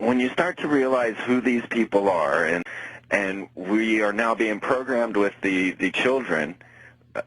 when you start to realize who these people are, and we are now being programmed with the children,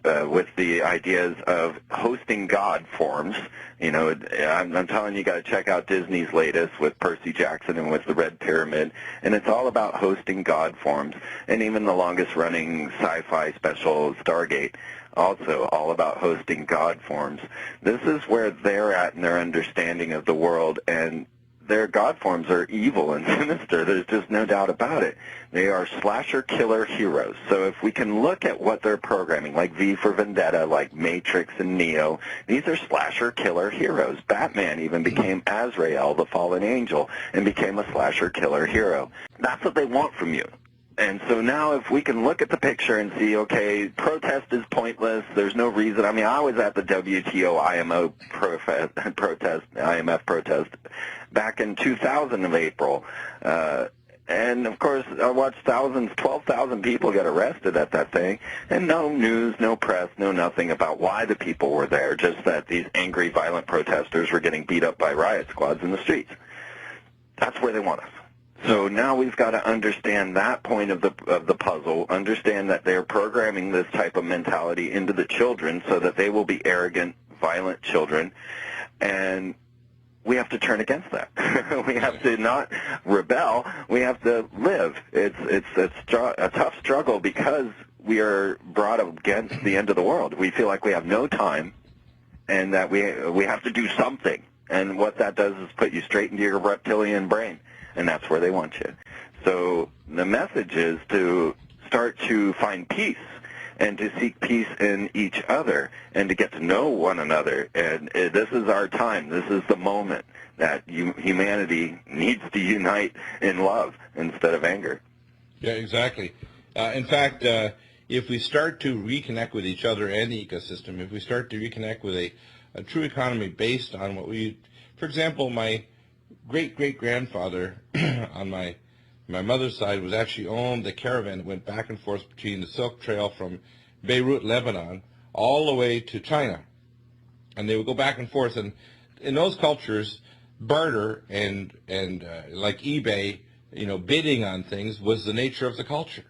with the ideas of hosting God forms. You know, I'm telling you, got to check out Disney's latest with Percy Jackson and with the Red Pyramid, and it's all about hosting God forms. And even the longest-running sci-fi special, Stargate, also all about hosting God forms. This is where they're at in their understanding of the world, and their God forms are evil and sinister. There's just no doubt about it. They are slasher killer heroes. So if we can look at what they're programming, like V for Vendetta, like Matrix and Neo, these are slasher killer heroes. Batman even became Azrael, the fallen angel, and became a slasher killer hero. That's what they want from you. And so now if we can look at the picture and see, okay, protest is pointless, there's no reason. I mean, I was at the WTO IMO IMF protest back in 2000 of April. And, of course, I watched 12,000 people get arrested at that thing, and no news, no press, no nothing about why the people were there, just that these angry, violent protesters were getting beat up by riot squads in the streets. That's where they want us. So now we've got to understand that point of the puzzle, understand that they're programming this type of mentality into the children so that they will be arrogant, violent children, and we have to turn against that. We have to not rebel. We have to live. It's a tough struggle because we are brought against the end of the world. We feel like we have no time and that we have to do something. And what that does is put you straight into your reptilian brain, and that's where they want you. So the message is to start to find peace and to seek peace in each other and to get to know one another. And this is our time. This is the moment that humanity needs to unite in love instead of anger. Yeah, exactly. In fact, if we start to reconnect with each other and the ecosystem, if we start to reconnect with a true economy based on what we, for example, my great-great-grandfather on my mother's side was actually owned the caravan that went back and forth between the Silk Trail from Beirut, Lebanon, all the way to China. And they would go back and forth. And in those cultures, barter and like eBay, bidding on things was the nature of the culture.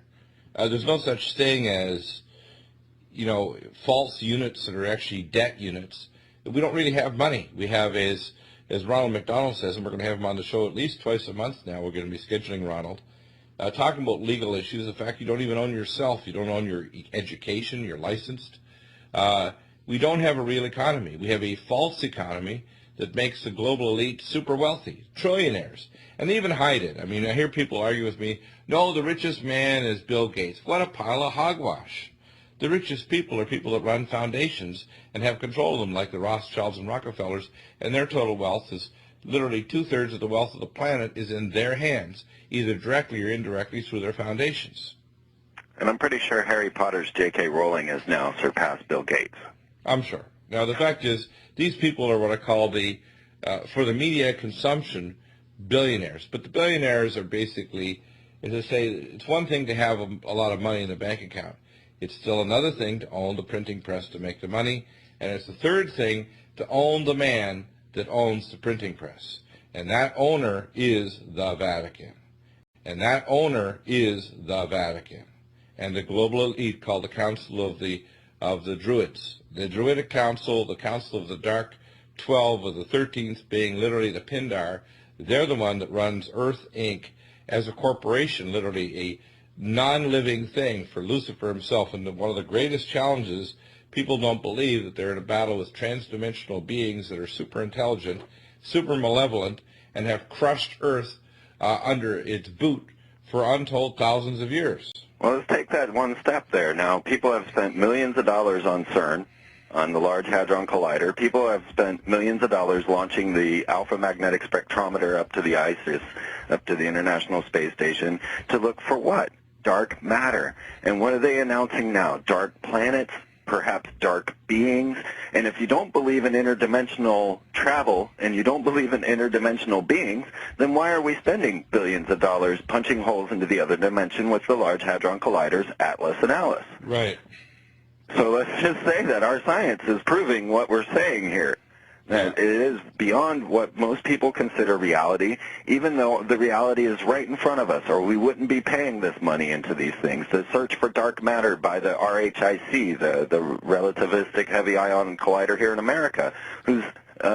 There's no such thing as, false units that are actually debt units. We don't really have money. We have, as Ronald McDonald says, and we're going to have him on the show at least twice a month now. We're going to be scheduling Ronald, talking about legal issues, the fact you don't even own yourself. You don't own your education. You're licensed. We don't have a real economy. We have a false economy that makes the global elite super wealthy, trillionaires, and they even hide it. I mean, I hear people argue with me, no, the richest man is Bill Gates. What a pile of hogwash. The richest people are people that run foundations and have control of them, like the Rothschilds and Rockefellers, and their total wealth is literally 2/3 of the wealth of the planet is in their hands, either directly or indirectly through their foundations. And I'm pretty sure Harry Potter's J.K. Rowling has now surpassed Bill Gates. I'm sure. Now, the fact is, these people are what I call for the media consumption, billionaires. But the billionaires are basically, as I say, it's one thing to have a lot of money in the bank account. It's still another thing to own the printing press to make the money, and it's the third thing to own the man that owns the printing press. And that owner is the Vatican. And that owner is the Vatican. And the global elite called the Council of the Druids. The Druidic Council, the Council of the Dark 12 of the 13th being literally the Pindar, they're the one that runs Earth, Inc. as a corporation, literally a non-living thing for Lucifer himself. And one of the greatest challenges, people don't believe that they're in a battle with transdimensional beings that are super intelligent, super malevolent, and have crushed Earth under its boot for untold thousands of years. Well, let's take that one step there. Now, people have spent millions of dollars on CERN, on the Large Hadron Collider. People have spent millions of dollars launching the Alpha Magnetic Spectrometer up to the ISIS, up to the International Space Station, to look for what? Dark matter. And what are they announcing now? Dark planets, perhaps dark beings. And if you don't believe in interdimensional travel and you don't believe in interdimensional beings, then why are we spending billions of dollars punching holes into the other dimension with the Large Hadron Colliders, Atlas and Alice? Right. So let's just say that our science is proving what we're saying here, It is beyond what most people consider reality, even though the reality is right in front of us, or we wouldn't be paying this money into these things. The search for dark matter by the RHIC, the Relativistic Heavy Ion Collider here in America, whose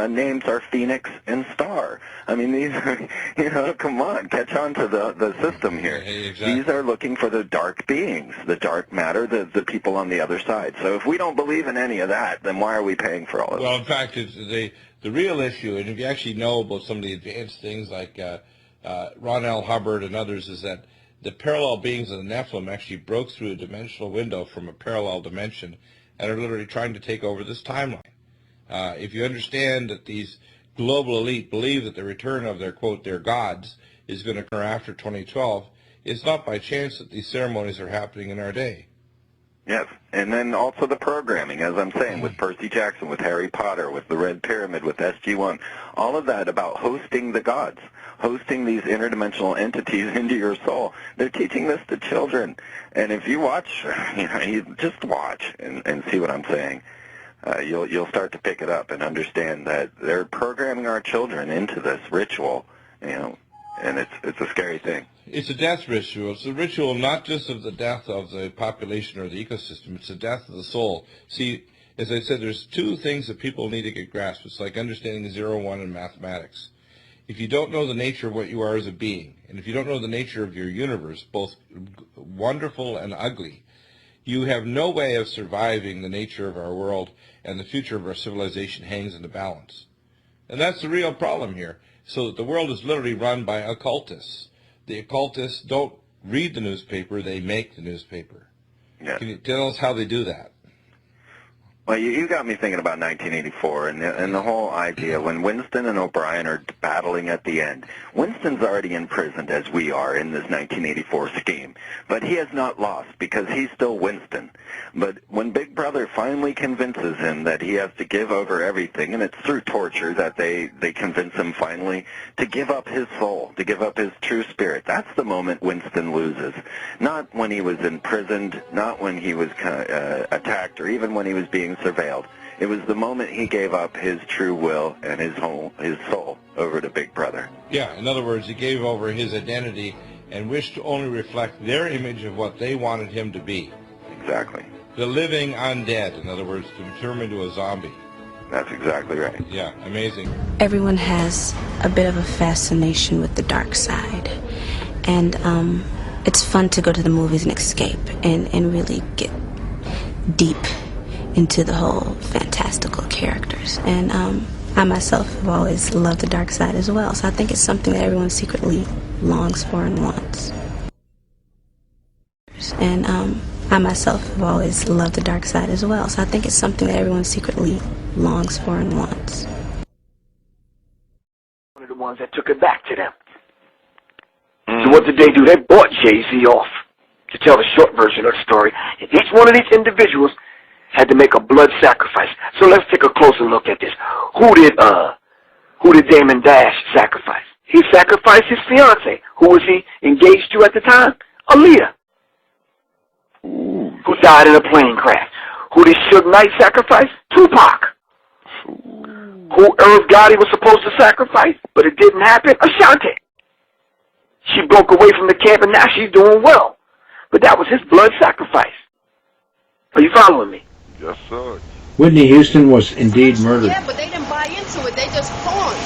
names are Phoenix and Star. I mean, these are, come on, catch on to the system here. Yeah, exactly. These are looking for the dark beings, the dark matter, the people on the other side. So if we don't believe in any of that, then why are we paying for all of it? Well, in fact, it's the real issue, and if you actually know about some of the advanced things like Ron L. Hubbard and others, is that the parallel beings of the Nephilim actually broke through a dimensional window from a parallel dimension and are literally trying to take over this timeline. If you understand that these global elite believe that the return of their, quote, their gods is going to occur after 2012, it's not by chance that these ceremonies are happening in our day. Yes, and then also the programming, as I'm saying, with Percy Jackson, with Harry Potter, with the Red Pyramid, with SG-1, all of that about hosting the gods, hosting these interdimensional entities into your soul. They're teaching this to children, and if you watch, you just watch and see what I'm saying. You'll start to pick it up and understand that they're programming our children into this ritual, and it's a scary thing. It's a death ritual. It's a ritual not just of the death of the population or the ecosystem. It's the death of the soul. See, as I said, there's two things that people need to get grasped. It's like understanding 0-1 in mathematics. If you don't know the nature of what you are as a being, and if you don't know the nature of your universe, both wonderful and ugly, you have no way of surviving the nature of our world, and the future of our civilization hangs in the balance. And that's the real problem here. So that the world is literally run by occultists. The occultists don't read the newspaper, they make the newspaper. Yeah. Can you tell us how they do that? Well, you got me thinking about 1984 and the whole idea when Winston and O'Brien are battling at the end. Winston's already imprisoned as we are in this 1984 scheme, but he has not lost because he's still Winston. But when Big Brother finally convinces him that he has to give over everything, and it's through torture that they convince him finally to give up his soul, to give up his true spirit, that's the moment Winston loses. Not when he was imprisoned, not when he was attacked, or even when he was being surveilled. It was the moment he gave up his true will and his soul over to Big Brother. Yeah, in other words, he gave over his identity and wished to only reflect their image of what they wanted him to be. Exactly. The living undead, in other words, to turn into a zombie. That's exactly right. Yeah, amazing. Everyone has a bit of a fascination with the dark side. And it's fun to go to the movies and escape and really get deep into the whole fantastical characters. And I myself have always loved the dark side as well. So I think it's something that everyone secretly longs for and wants. And I myself have always loved the dark side as well. So I think it's something that everyone secretly longs for and wants. One of the ones that took it back to them. So what did they do? They bought Jay-Z off. To tell the short version of the story, and each one of these individuals had to make a blood sacrifice. So let's take a closer look at this. Who did Damon Dash sacrifice? He sacrificed his fiance. Who was he engaged to at the time? Aaliyah. Who died in a plane crash. Who did Suge Knight sacrifice? Tupac. Who Irv Gotti was supposed to sacrifice, but it didn't happen? Ashanti. She broke away from the camp and now she's doing well. But that was his blood sacrifice. Are you following me? Yes, sir. Whitney Houston was indeed murdered. Yeah, but they didn't buy into it. They just pawns.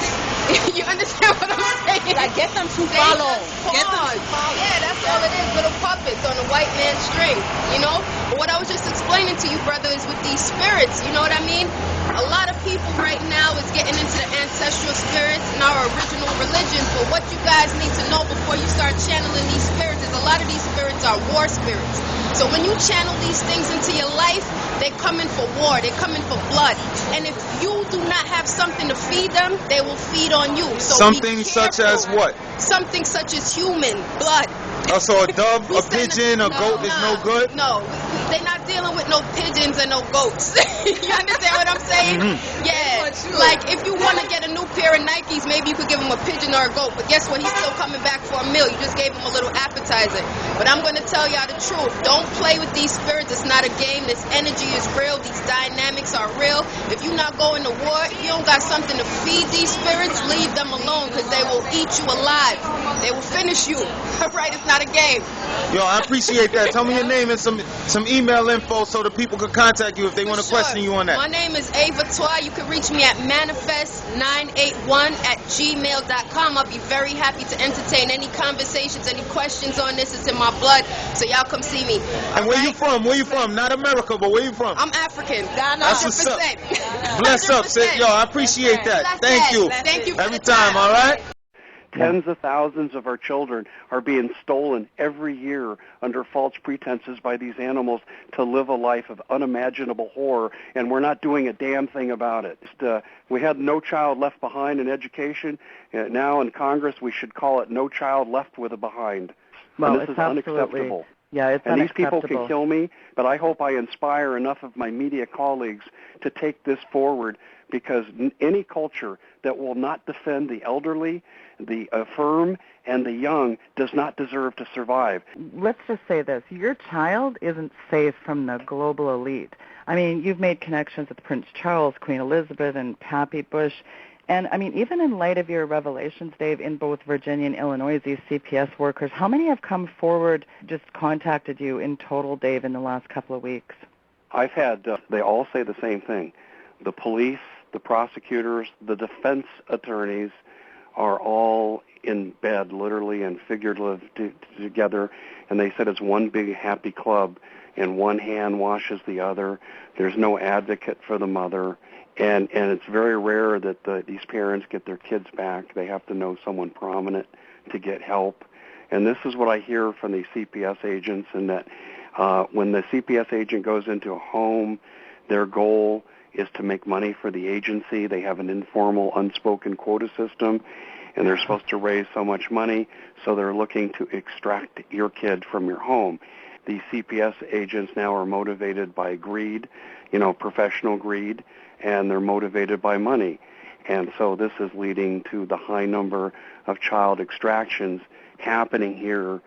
You understand what I'm saying? Like, get them to follow. Get them to follow. Yeah, that's all it is. Little puppets on a white man's string, you know? But what I was just explaining to you, brother, is with these spirits, you know what I mean? A lot of people right now is getting into the ancestral spirits and our original religions, but what you guys need to know before you start channeling these spirits is a lot of these spirits are war spirits. So when you channel these things into your life, they come in for war, they come in for blood. And if you do not have something to feed them, they will feed on you. So something such as what? Something such as human blood. So a dove, a pigeon, a goat is no good? No, they're not dealing with no pigeons and no goats. You understand what I'm saying? Mm-hmm. Yeah. Like, if you want to get a new pair of Nikes, maybe you could give him a pigeon or a goat. But guess what? He's still coming back for a meal. You just gave him a little appetizer. But I'm going to tell y'all the truth. Don't play with these spirits. It's not a game. This energy is real. These dynamics are real. If you're not going to war, if you don't got something to feed these spirits, leave them alone because they will eat you alive. They will finish you. All right? It's not a game. Yo, I appreciate that. Tell me your name and some email info so the people can contact you if they want to question you on that. My name is Ava Toy. You can reach me at manifest981@gmail.com. I'll be very happy to entertain any conversations, any questions on this. It's in my blood, so y'all come see me. And where you from? Where you from? Not America, but where you from? I'm African. That's what's up. Bless up, sis. Yo, I appreciate that. Thank you. Thank you for every the time. All right? Tens of thousands of our children are being stolen every year under false pretenses by these animals to live a life of unimaginable horror, and we're not doing a damn thing about it. We had No Child Left Behind in education. Now in Congress we should call it No Child Left with a Behind. Well, and this is unacceptable. Yeah, it's and unacceptable. these people can kill me, but I hope I inspire enough of my media colleagues to take this forward, because any culture that will not defend the elderly, the infirm, and the young does not deserve to survive. Let's just say this. Your child isn't safe from the global elite. I mean, you've made connections with Prince Charles, Queen Elizabeth, and Pappy Bush. And, I mean, even in light of your revelations, Dave, in both Virginia and Illinois, these CPS workers, how many have come forward, just contacted you in total, Dave, in the last couple of weeks? I've had, they all say the same thing. The police, the prosecutors, the defense attorneys are all in bed, literally and figuratively together, and they said it's one big happy club, and one hand washes the other. There's no advocate for the mother, and it's very rare that these parents get their kids back. They have to know someone prominent to get help. And this is what I hear from these CPS agents, and that when the CPS agent goes into a home, their goal is to make money for the agency. They have an informal, unspoken quota system, and they're supposed to raise so much money, so they're looking to extract your kid from your home. These CPS agents now are motivated by greed, professional greed, and they're motivated by money. And so this is leading to the high number of child extractions happening here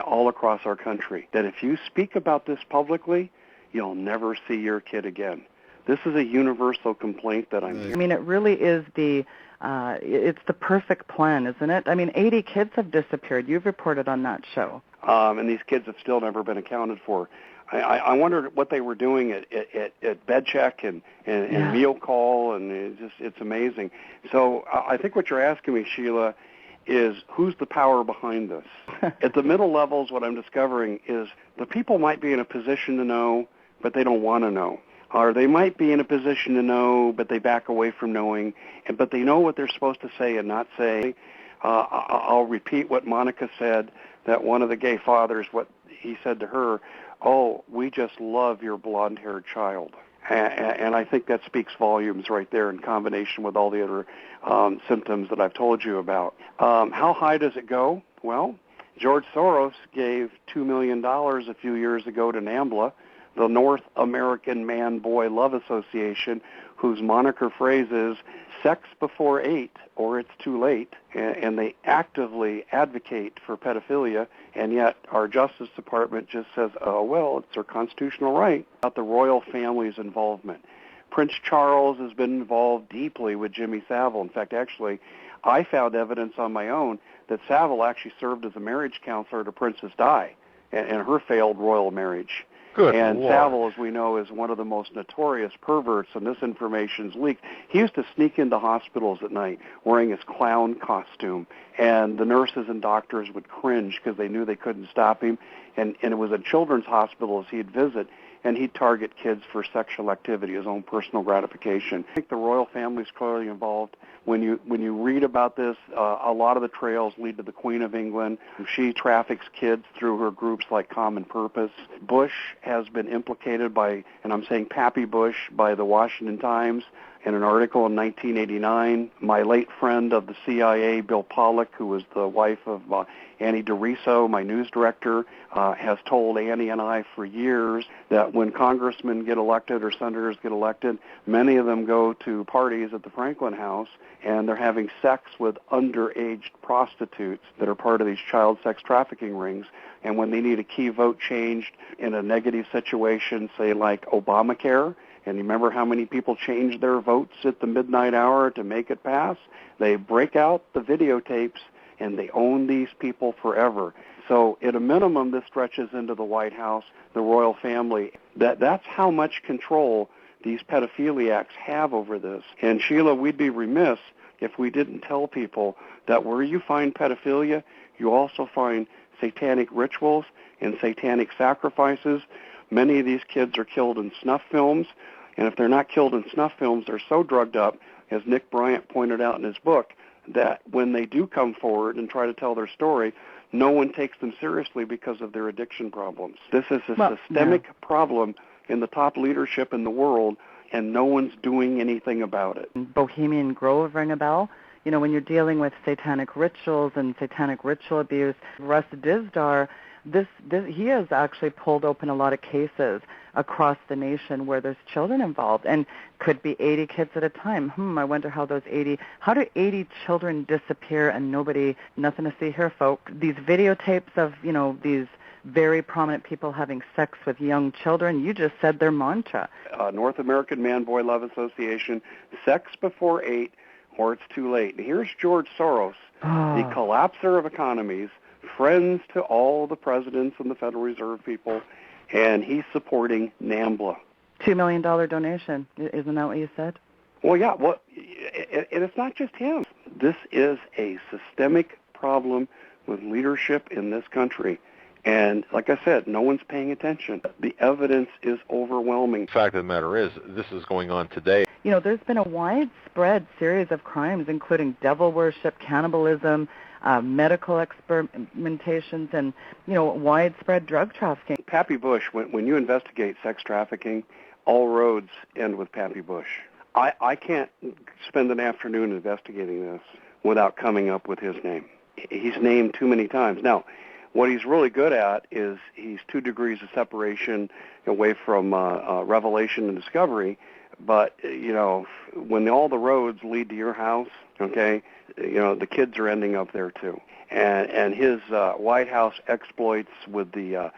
all across our country. That if you speak about this publicly, you'll never see your kid again. This is a universal complaint that I'm hearing. I mean, it really is it's the perfect plan, isn't it? I mean, 80 kids have disappeared. You've reported on that show. And these kids have still never been accounted for. I wondered what they were doing at bed check and meal call, and it's amazing. So I think what you're asking me, Sheila, is who's the power behind this? At the middle levels, what I'm discovering is the people might be in a position to know, but they don't want to know. Or they might be in a position to know, but they back away from knowing, but they know what they're supposed to say and not say. I'll repeat what Monica said, that one of the gay fathers, what he said to her, "Oh, we just love your blonde-haired child." And I think that speaks volumes right there in combination with all the other symptoms that I've told you about. How high does it go? Well, George Soros gave $2 million a few years ago to NAMBLA, the North American Man-Boy Love Association, whose moniker phrase is sex before 8 or it's too late, and they actively advocate for pedophilia, and yet our Justice Department just says, oh, well, it's their constitutional right. About the royal family's involvement. Prince Charles has been involved deeply with Jimmy Savile. In fact, actually, I found evidence on my own that Savile actually served as a marriage counselor to Princess Di and her failed royal marriage. Good and Lord. Savile, as we know, is one of the most notorious perverts, and this information's leaked. He used to sneak into hospitals at night wearing his clown costume, and the nurses and doctors would cringe because they knew they couldn't stop him. And it was at children's hospitals he'd visit, and he'd target kids for sexual activity, his own personal gratification. I think the royal family's clearly involved. When you read about this, a lot of the trails lead to the Queen of England. She traffics kids through her groups like Common Purpose. Bush has been implicated by, and I'm saying Pappy Bush, by the Washington Times in an article in 1989. My late friend of the CIA, Bill Pollack, who was the wife of Annie DeRiso, my news director, has told Annie and I for years that when congressmen get elected or senators get elected, many of them go to parties at the Franklin House and they're having sex with underage prostitutes that are part of these child sex trafficking rings. And when they need a key vote changed in a negative situation, say like Obamacare, and you remember how many people changed their votes at the midnight hour to make it pass? They break out the videotapes and they own these people forever. So at a minimum, this stretches into the White House, the royal family. That's how much control these pedophiliacs have over this. And Sheila, we'd be remiss if we didn't tell people that where you find pedophilia, you also find satanic rituals and satanic sacrifices. Many of these kids are killed in snuff films, and if they're not killed in snuff films, they're so drugged up, as Nick Bryant pointed out in his book, that when they do come forward and try to tell their story, no one takes them seriously because of their addiction problems. This is a systemic problem in the top leadership in the world, and no one's doing anything about it. Bohemian Grove ring a bell? You know, when you're dealing with satanic rituals and satanic ritual abuse, Russ Dizdar, he has actually pulled open a lot of cases across the nation where there's children involved, and could be 80 kids at a time. I wonder how do 80 children disappear and nothing to see here, folk. These videotapes of, these very prominent people having sex with young children, you just said their mantra. North American Man-Boy Love Association, sex before 8 or it's too late. And here's George Soros, the collapser of economies, friends to all the presidents and the Federal Reserve people, and he's supporting NAMBLA. $2 million donation, isn't that what you said? Well, yeah, and it's not just him. This is a systemic problem with leadership in this country. And like I said, no one's paying attention. The evidence is overwhelming. The fact of the matter is, this is going on today. There's been a widespread series of crimes, including devil worship, cannibalism, medical experimentations, and, widespread drug trafficking. Pappy Bush, when you investigate sex trafficking, all roads end with Pappy Bush. I can't spend an afternoon investigating this without coming up with his name. He's named too many times. Now, what he's really good at is he's 2 degrees of separation away from revelation and discovery. But, when all the roads lead to your house, okay, the kids are ending up there too. And his White House exploits with the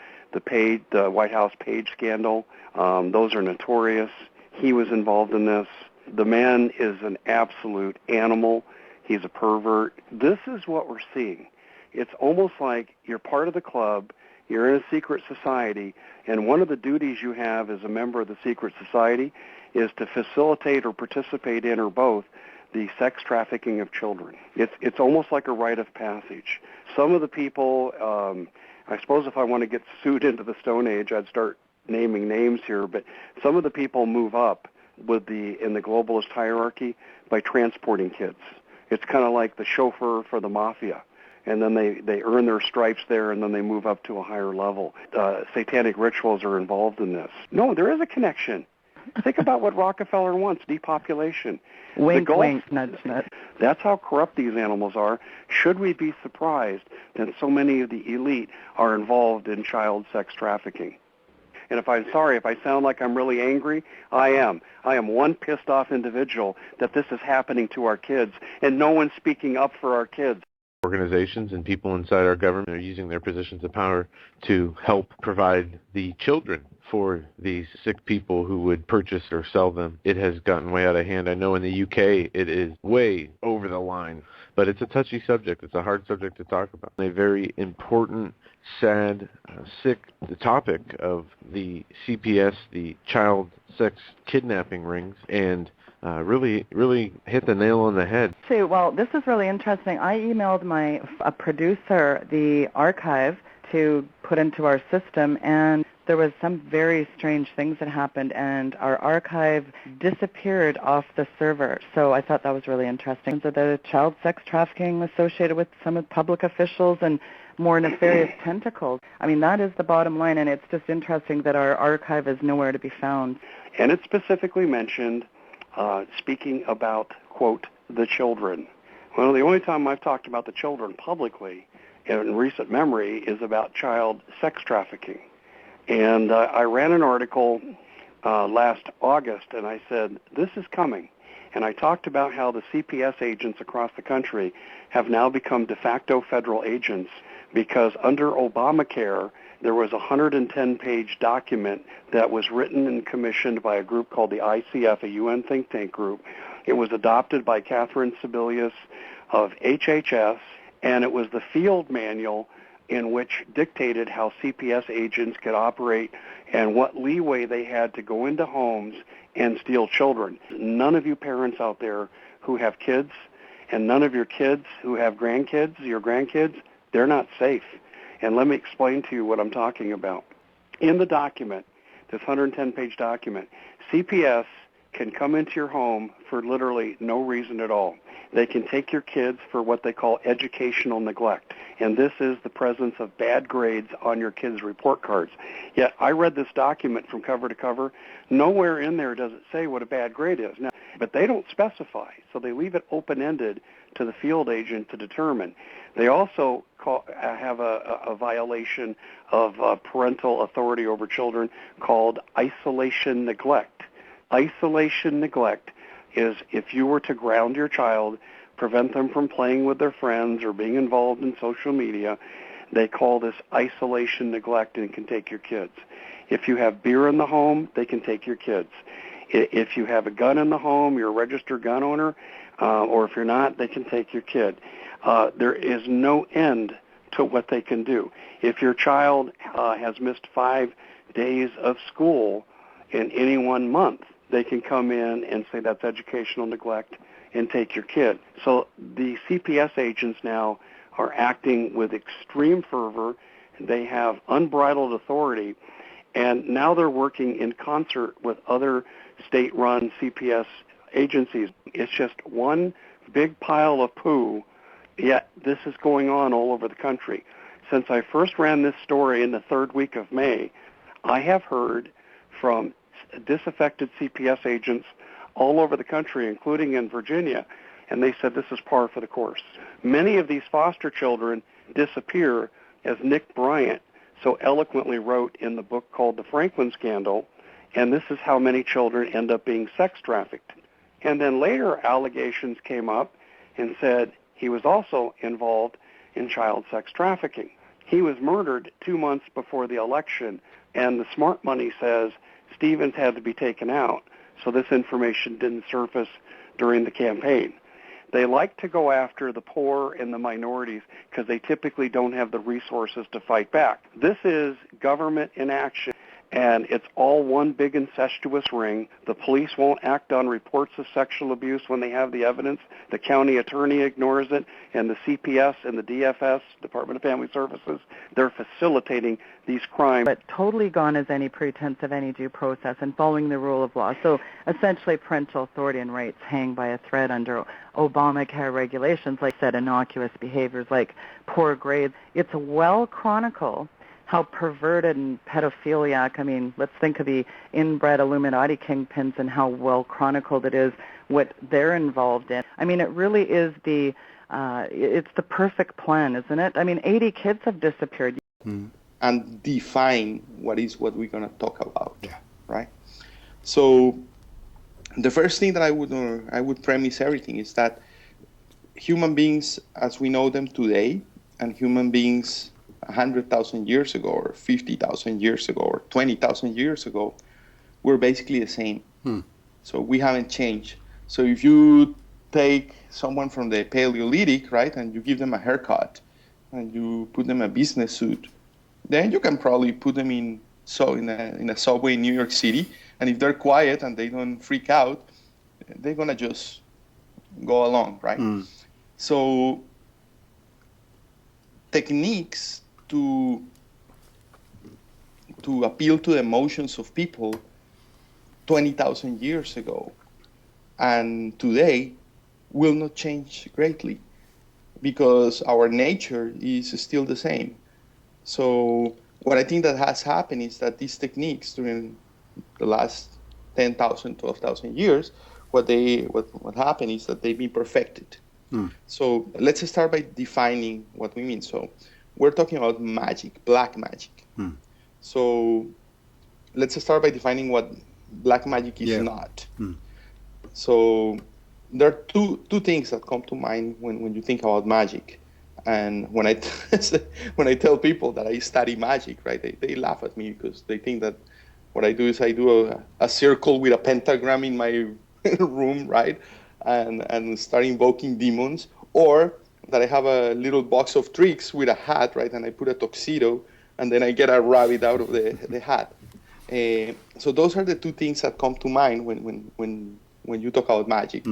White House page scandal, those are notorious. He was involved in this. The man is an absolute animal. He's a pervert. This is what we're seeing. It's almost like you're part of the club, you're in a secret society, and one of the duties you have as a member of the secret society is to facilitate or participate in, or both, the sex trafficking of children. It's almost like a rite of passage. Some of the people, I suppose if I want to get sued into the Stone Age, I'd start naming names here, but some of the people move up in the globalist hierarchy by transporting kids. It's kind of like the chauffeur for the mafia. And then they earn their stripes there, and then they move up to a higher level. Satanic rituals are involved in this. No, there is a connection. Think about what Rockefeller wants, depopulation. Wink, wink, nudge, nudge. That's how corrupt these animals are. Should we be surprised that so many of the elite are involved in child sex trafficking? And if I sound like I'm really angry, I am. I am one pissed off individual that this is happening to our kids, and no one's speaking up for our kids. Organizations and people inside our government are using their positions of power to help provide the children for these sick people who would purchase or sell them. It has gotten way out of hand. I know in the UK it is way over the line, but it's a touchy subject. It's a hard subject to talk about. A very important, sad, sick topic of the CPS, the child sex kidnapping rings, and really hit the nail on the head. Well, this is really interesting. I emailed a producer the archive to put into our system, and there was some very strange things that happened, and our archive disappeared off the server. So I thought that was really interesting. So the child sex trafficking associated with some of public officials and more nefarious tentacles. I mean, that is the bottom line, and it's just interesting that our archive is nowhere to be found. And it specifically mentioned speaking about, quote, the children. Well, the only time I've talked about the children publicly in recent memory is about child sex trafficking. And I ran an article last August, and I said, this is coming. And I talked about how the CPS agents across the country have now become de facto federal agents because under Obamacare, there was a 110-page document that was written and commissioned by a group called the ICF, a UN think tank group. It was adopted by Catherine Sebelius of HHS, and it was the field manual in which dictated how CPS agents could operate and what leeway they had to go into homes and steal children. None of you parents out there who have kids, and none of your kids who have your grandkids, they're not safe. And let me explain to you what I'm talking about. In the document, this 110-page document, CPS can come into your home for literally no reason at all. They can take your kids for what they call educational neglect, and this is the presence of bad grades on your kids' report cards. Yet I read this document from cover to cover. Nowhere in there does it say what a bad grade is. Now, but they don't specify, so they leave it open-ended to the field agent to determine. They also have a violation of parental authority over children called isolation neglect. Isolation neglect is if you were to ground your child, prevent them from playing with their friends or being involved in social media, they call this isolation neglect and can take your kids. If you have beer in the home, they can take your kids. If you have a gun in the home, you're a registered gun owner, or if you're not, they can take your kid. There is no end to what they can do. If your child has missed 5 days of school in any 1 month, they can come in and say that's educational neglect and take your kid. So the CPS agents now are acting with extreme fervor. They have unbridled authority, and now they're working in concert with other state-run CPS agencies. It's just one big pile of poo, yet this is going on all over the country. Since I first ran this story in the 3rd week of May, I have heard from disaffected CPS agents all over the country, including in Virginia, and they said this is par for the course. Many of these foster children disappear, as Nick Bryant so eloquently wrote in the book called The Franklin Scandal, and this is how many children end up being sex trafficked. And then later allegations came up and said he was also involved in child sex trafficking. He was murdered 2 months before the election, and the smart money says Stevens had to be taken out, so this information didn't surface during the campaign. They like to go after the poor and the minorities because they typically don't have the resources to fight back. This is government in action, and it's all one big incestuous ring. The police won't act on reports of sexual abuse when they have the evidence. The county attorney ignores it, and the CPS and the DFS, Department of Family Services, they're facilitating these crimes. But totally gone is any pretense of any due process and following the rule of law. So essentially parental authority and rights hang by a thread under Obamacare regulations, like I said, innocuous behaviors like poor grades. It's well chronicled how perverted and pedophiliac, I mean, let's think of the inbred Illuminati kingpins and how well chronicled it is what they're involved in. I mean, it really is it's the perfect plan, isn't it? I mean, 80 kids have disappeared. And define what we're going to talk about, right? So the first thing that I would premise everything is that human beings as we know them today and human beings 100,000 years ago or 50,000 years ago or 20,000 years ago were basically the same. So we haven't changed. So if you take someone from the Paleolithic, right, and you give them a haircut and you put them a business suit, then you can probably put them in a subway in New York City, and if they're quiet and they don't freak out, they're gonna just go along, right? So techniques to appeal to the emotions of people 20,000 years ago and today will not change greatly because our nature is still the same. So what I think that has happened is that these techniques during the last 10,000, 12,000 years what happened is that they've been perfected. So let's start by defining what we mean. So we're talking about magic, black magic. So let's start by defining what black magic is not. So there are two things that come to mind when you think about magic. And when I when I tell people that I study magic, right, they laugh at me because they think that what I do is I do a circle with a pentagram in my room, right, and start invoking demons, or that I have a little box of tricks with a hat, right, and I put a tuxedo, and then I get a rabbit out of the hat. So those are the two things that come to mind when you talk about magic.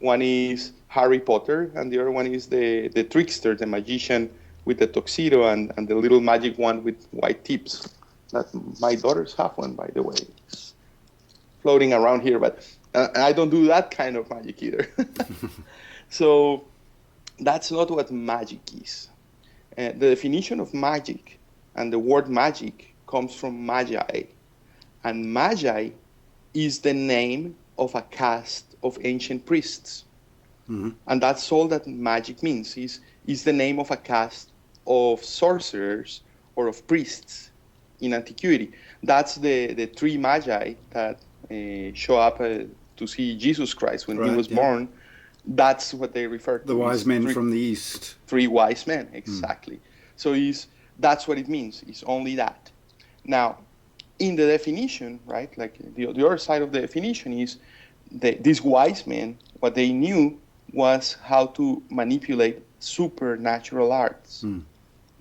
One is Harry Potter, and the other one is the trickster, the magician with the tuxedo and the little magic wand with white tips. That my daughters have one, by the way. It's floating around here, but I don't do that kind of magic either. So that's not what magic is. The definition of magic and the word magic comes from magi. And magi is the name of a caste of ancient priests. And that's all that magic means, is the name of a caste of sorcerers or of priests in antiquity. That's the three magi that show up to see Jesus Christ when he was born. That's what they refer to. The wise men from the east. Three wise men, exactly. So that's what it means. It's only that. Now, in the definition, right, like the other side of the definition is these wise men, what they knew was how to manipulate supernatural arts.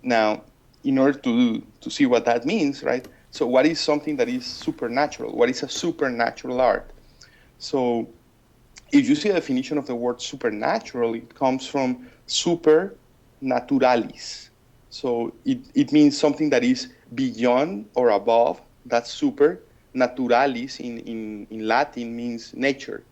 Now, in order to see what that means, right, so what is something that is supernatural? What is a supernatural art? So if you see a definition of the word supernatural, it comes from super naturalis. So it means something that is beyond or above. That's super. Naturalis in Latin means nature.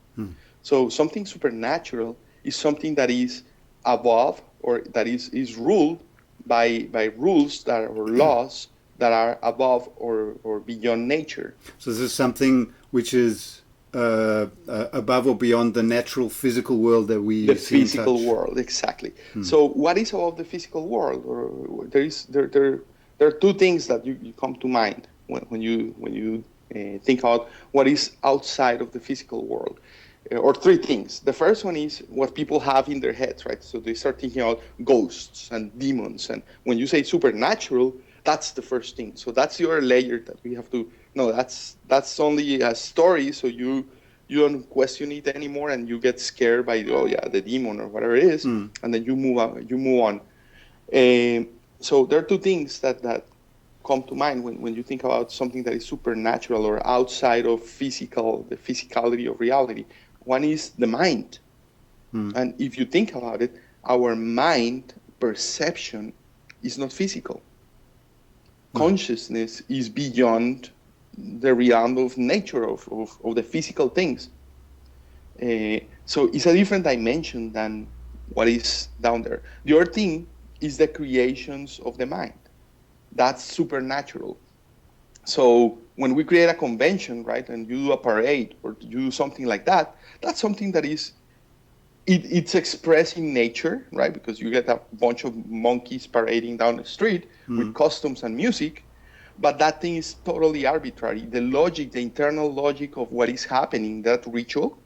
So something supernatural is something that is above or that is ruled by rules that or laws that are above or beyond nature. So this is something which is above or beyond the natural physical world that we the see physical and touch. world, exactly. So what is above the physical world? Or there are two things that you come to mind when you think about what is outside of the physical world, or three things. The first one is what people have in their heads, right? So they start thinking about ghosts and demons, and when you say supernatural, that's the first thing. So that's your layer that we have to know. That's only a story, so you don't question it anymore, and you get scared by the demon or whatever it is, and then you move on. So there are two things that come to mind when you think about something that is supernatural or outside of the physicality of reality. One is the mind. And if you think about it, our mind perception is not physical. Consciousness is beyond the realm of nature, of the physical things. So it's a different dimension than what is down there. The other thing is the creations of the mind. That's supernatural. So when we create a convention, right, and you do a parade or you do something like that, that's something that is, it's expressed in nature, right, because you get a bunch of monkeys parading down the street with costumes and music, but that thing is totally arbitrary. The logic, the internal logic of what is happening, that ritual,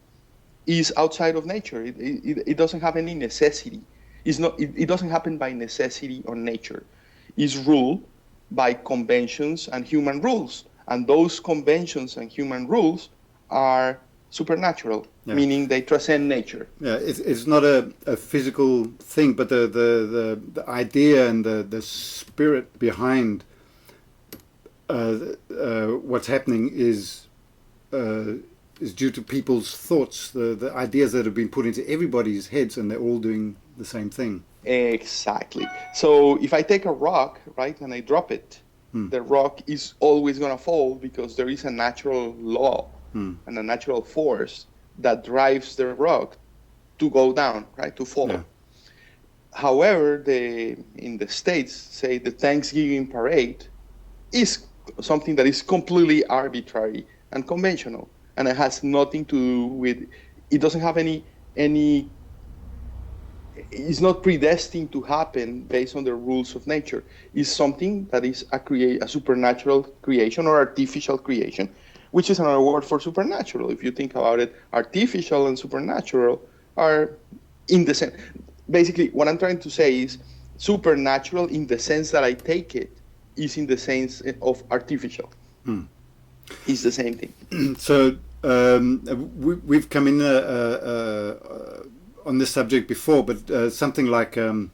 is outside of nature. It doesn't have any necessity. It doesn't happen by necessity or nature. It's ruled by conventions and human rules. And those conventions and human rules are supernatural, meaning they transcend nature. Yeah, it's not a physical thing, but the idea and the spirit behind what's happening is due to people's thoughts, the ideas that have been put into everybody's heads, and they're all doing the same thing. Exactly. So if I take a rock, right, and I drop it, the rock is always going to fall because there is a natural law and a natural force that drives the rock to go down, right, to fall. Yeah. However, in the States, say the Thanksgiving parade is something that is completely arbitrary and conventional, and it has nothing to do with it doesn't have any it's not predestined to happen based on the rules of nature. It's something that is a supernatural creation or artificial creation, which is another word for supernatural. If you think about it, artificial and supernatural are in the same. Basically, what I'm trying to say is supernatural in the sense that I take it is in the sense of artificial. It's the same thing. So we've come in on this subject before, but something like a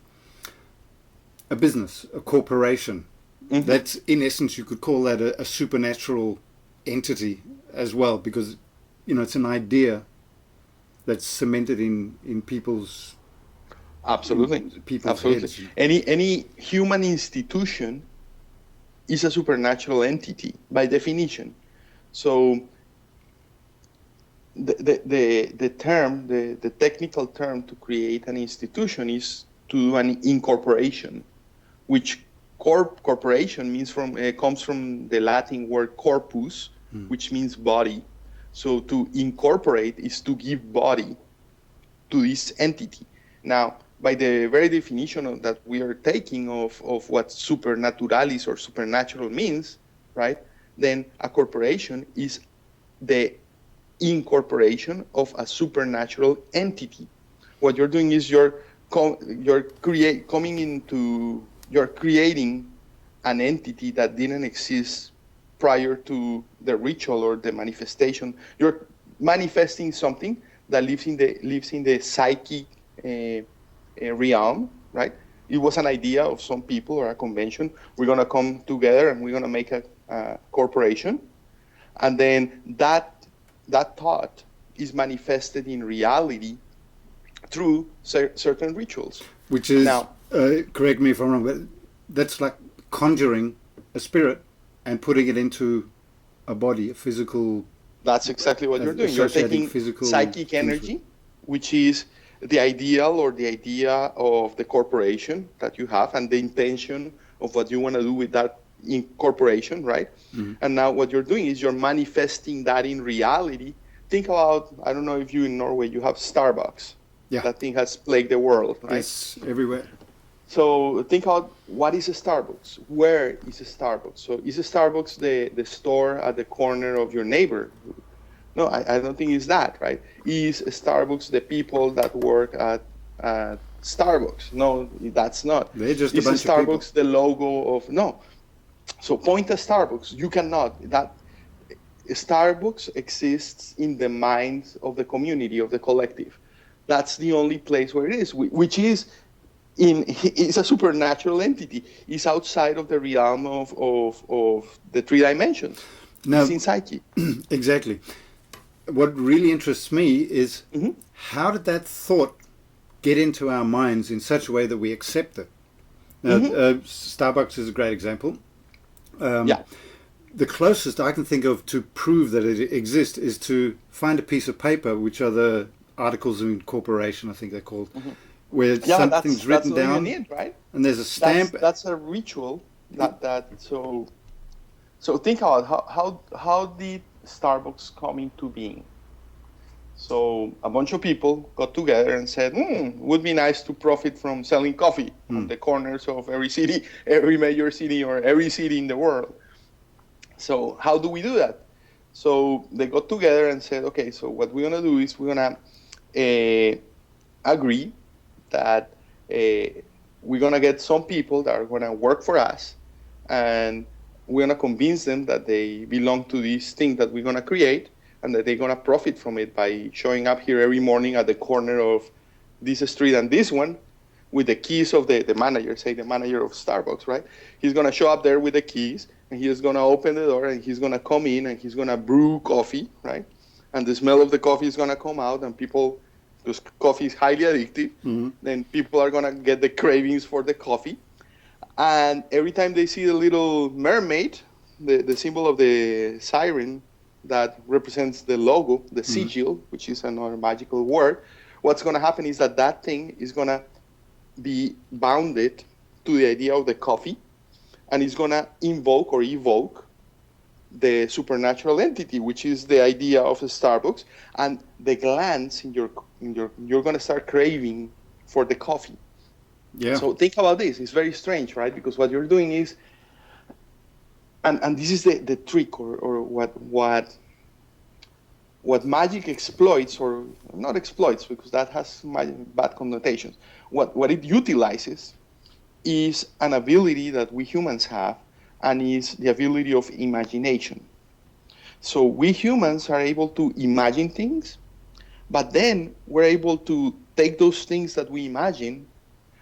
business, a corporation, that's in essence, you could call that a supernatural entity as well, because it's an idea that's cemented in people's heads. Any human institution is a supernatural entity by definition. So the term, the technical term to create an institution is to do an incorporation, which corporation means comes from the Latin word corpus, which means body. So to incorporate is to give body to this entity. Now, by the very definition that we are taking of what supernaturalis or supernatural means, right? Then a corporation is the incorporation of a supernatural entity. What you're doing is you're creating an entity that didn't exist prior to the ritual or the manifestation. You're manifesting something that lives in the psychic realm, right? It was an idea of some people or a convention. We're gonna come together and we're gonna make a corporation, and then that thought is manifested in reality through certain rituals. Which is, now, correct me if I'm wrong, but that's like conjuring a spirit and putting it into a body, a physical. That's exactly what you're doing. You're taking psychic energy, which is the ideal or the idea of the corporation that you have and the intention of what you want to do with that incorporation, right? And now what you're doing is you're manifesting that in reality. Think about, I don't know if you in Norway, you have Starbucks. Yeah. That thing has plagued the world, right? Yes, everywhere. So think about what is a Starbucks? Where is a Starbucks? So is a Starbucks the store at the corner of your neighbor? No, I don't think it's that, right? Is Starbucks the people that work at Starbucks? No, that's not. They're just is a bunch Starbucks of people. the logo of, no. So point at Starbucks. You cannot. That Starbucks exists in the minds of the community, of the collective. That's the only place where it is, which is it's a supernatural entity. It's outside of the realm of the three dimensions. Now, it's in psyche. Exactly. What really interests me is how did that thought get into our minds in such a way that we accept it? Now, Starbucks is a great example. The closest I can think of to prove that it exists is to find a piece of paper, which are the Articles of Incorporation, I think they're called, where something's written that's down, you need, right? and there's a stamp. That's a ritual. So think about how did Starbucks come into being? So a bunch of people got together and said, would be nice to profit from selling coffee on the corners of every city, every major city, or every city in the world. So how do we do that? So they got together and said, okay, so what we're going to do is we're going to agree that we're going to get some people that are going to work for us, and we're going to convince them that they belong to this thing that we're going to create, and that they're going to profit from it by showing up here every morning at the corner of this street and this one with the keys of the manager, say the manager of Starbucks, right? He's going to show up there with the keys, and he's going to open the door, and he's going to come in, and he's going to brew coffee, right? And the smell of the coffee is going to come out, and people, because coffee is highly addictive, then people are going to get the cravings for the coffee. And every time they see the little mermaid, the symbol of the siren that represents the logo, the sigil, which is another magical word, what's going to happen is that thing is going to be bounded to the idea of the coffee, and it's going to invoke or evoke the supernatural entity, which is the idea of Starbucks, and the glands in you're going to start craving for the coffee. Yeah. So think about this. It's very strange, right? Because what you're doing is, and this is the trick, or what magic exploits, or not exploits, because that has bad connotations. What it utilizes is an ability that we humans have, and is the ability of imagination. So we humans are able to imagine things, but then we're able to take those things that we imagine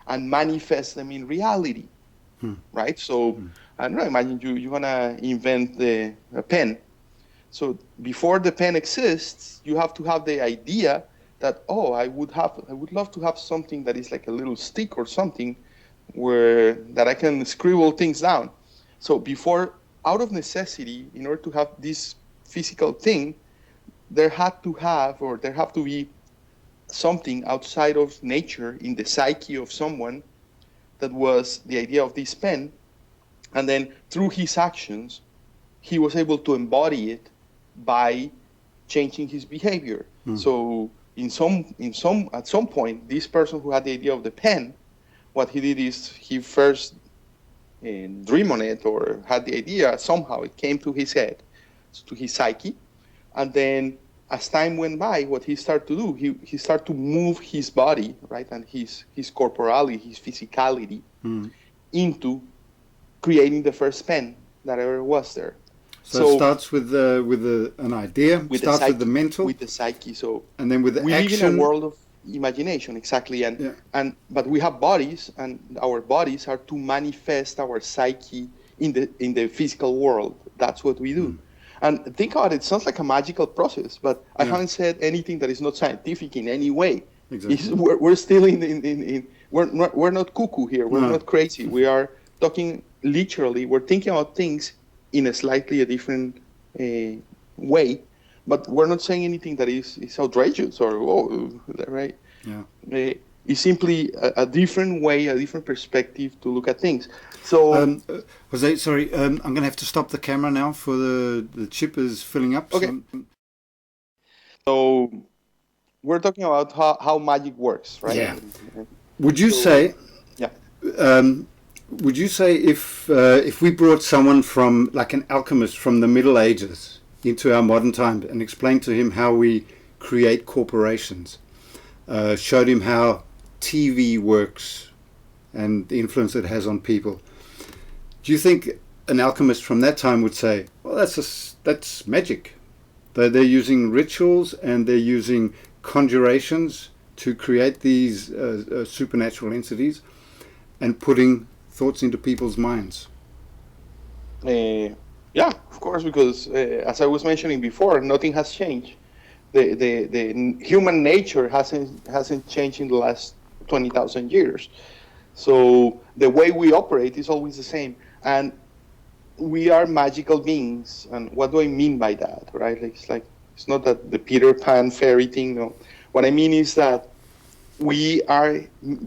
and manifest them in reality, right? So I don't know, imagine you're gonna invent a pen. So before the pen exists, you have to have the idea that, oh, I would love to have something that is like a little stick or something that I can scribble things down. So before, out of necessity, in order to have this physical thing, there have to be something outside of nature in the psyche of someone that was the idea of this pen, and then through his actions, he was able to embody it by changing his behavior. So at some point, this person who had the idea of the pen, what he did is he first dreamed on it, or had the idea, somehow it came to his head, to his psyche, and then as time went by, what he started to do, he started to move his body, right, and his corporality, his physicality, into creating the first pen that ever was there. So it starts with an idea, with the mental, with the psyche. So and then with the we action. live in a world of imagination, exactly, but we have bodies, and our bodies are to manifest our psyche in the physical world. That's what we do. And think about it, it sounds like a magical process, but I haven't said anything that is not scientific in any way. Exactly. We're still we're not cuckoo here. We're not crazy. We are talking literally. We're thinking about things in a slightly different way, but we're not saying anything that is outrageous or right. Yeah. It's simply a different way, a different perspective to look at things. So, Jose, sorry, I'm going to have to stop the camera now for the chip is filling up. Okay. So we're talking about how magic works, right? Yeah. Would you say? Yeah. Would you say if we brought someone from, like an alchemist from the Middle Ages, into our modern time and explained to him how we create corporations, showed him how TV works and the influence it has on people, do you think an alchemist from that time would say, well, that's magic? They're using rituals and they're using conjurations to create these supernatural entities and putting thoughts into people's minds. Yeah, of course, because as I was mentioning before, nothing has changed. The human nature hasn't changed in the last 20,000 years. So the way we operate is always the same, and we are magical beings. And what do I mean by that, right? It's not that the Peter Pan fairy thing. No, what I mean is that we are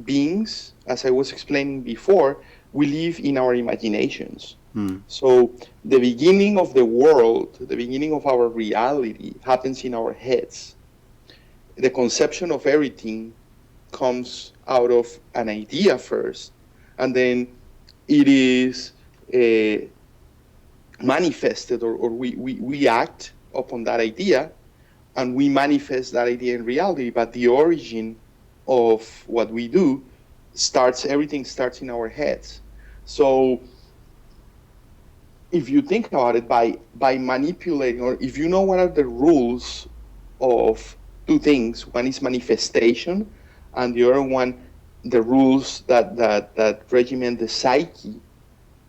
beings, as I was explaining before. We live in our imaginations. So the beginning of the world, the beginning of our reality happens in our heads. The conception of everything comes out of an idea first, and then it is manifested, or we act upon that idea, and we manifest that idea in reality. But the origin of what we do everything starts in our heads. So if you think about it, by manipulating, or if you know what are the rules of two things, one is manifestation, and the other one, the rules that regiment the psyche,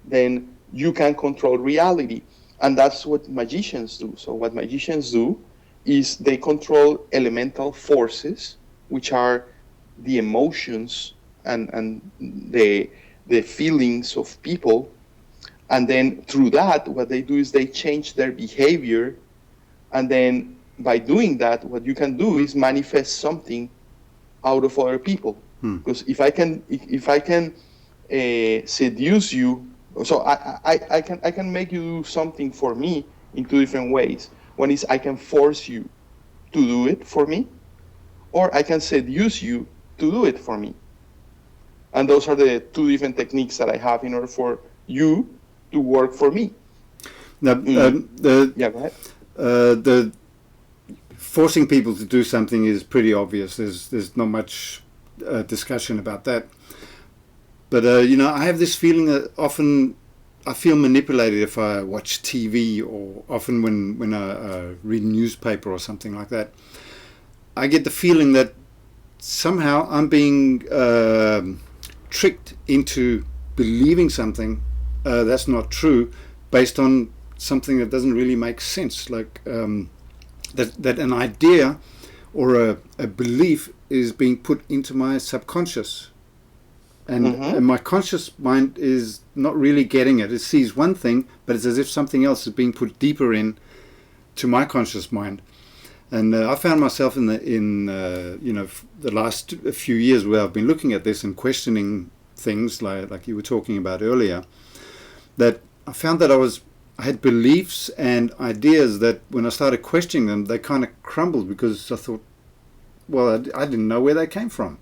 then you can control reality. And that's what magicians do. So what magicians do is they control elemental forces, which are the emotions and the feelings of people. And then through that, what they do is they change their behavior. And then by doing that, what you can do is manifest something out of other people. Because if I can seduce you, so I can make you do something for me in two different ways. One is I can force you to do it for me, or I can seduce you to do it for me. And those are the two different techniques that I have in order for you to work for me. Now, yeah, go ahead. The forcing people to do something is pretty obvious. There's not much discussion about that. But I have this feeling that often I feel manipulated if I watch TV, or often when I read a newspaper or something like that. I get the feeling that somehow I'm being tricked into believing something that's not true, based on something that doesn't really make sense. Like that an idea or a belief is being put into my subconscious. And my conscious mind is not really getting it. It sees one thing, but it's as if something else is being put deeper in to my conscious mind. And I found myself in the last few years where I've been looking at this and questioning things like you were talking about earlier, that I found that I had beliefs and ideas that when I started questioning them, they kind of crumbled, because I thought, well, I didn't know where they came from.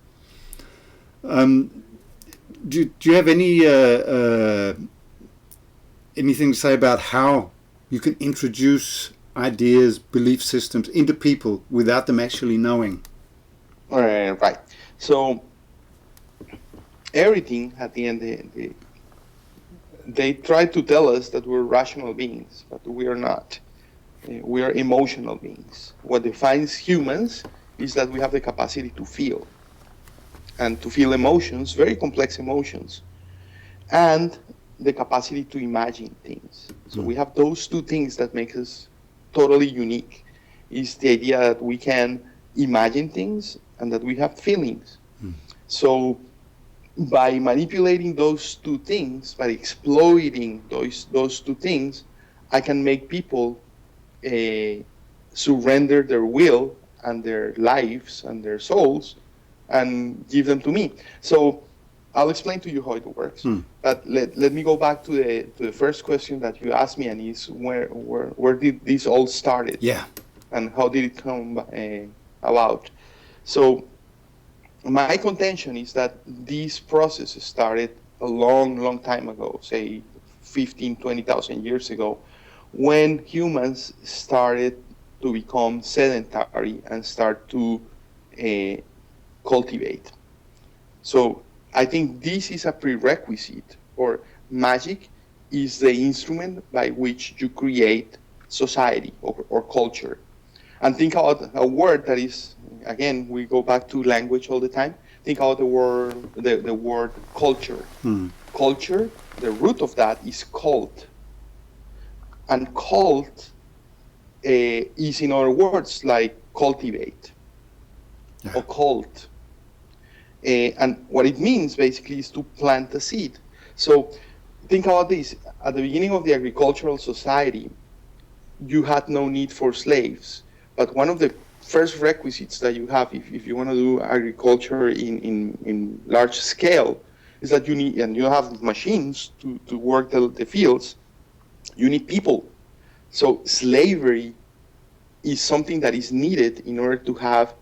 Do you have anything to say about how you can introduce ideas, belief systems into people without them actually knowing? Right. So everything at the end, they try to tell us that we're rational beings, but we are not. We are emotional beings. What defines humans is that we have the capacity to feel. And to feel emotions, very complex emotions, and the capacity to imagine things. So we have those two things that make us totally unique. Is the idea that we can imagine things and that we have feelings. So by manipulating those two things, by exploiting those two things, I can make people surrender their will and their lives and their souls and give them to me. So I'll explain to you how it works. But let me go back to the first question that you asked me, and is where did this all started? Yeah. And how did it come about? So my contention is that this process started a long time ago, say 15, 20,000 years ago, when humans started to become sedentary and start to cultivate. So I think this is a prerequisite, or magic is the instrument by which you create society or culture. And think about a word that is, again, we go back to language all the time. Think about the word culture. Culture, the root of that is cult. And cult is, in other words, like cultivate, occult. And what it means basically is to plant a seed. So think about this. At the beginning of the agricultural society, you had no need for slaves. But one of the first requisites that you have if you want to do agriculture in large scale is that you need, and you have machines to work the fields, you need people. So slavery is something that is needed in order to have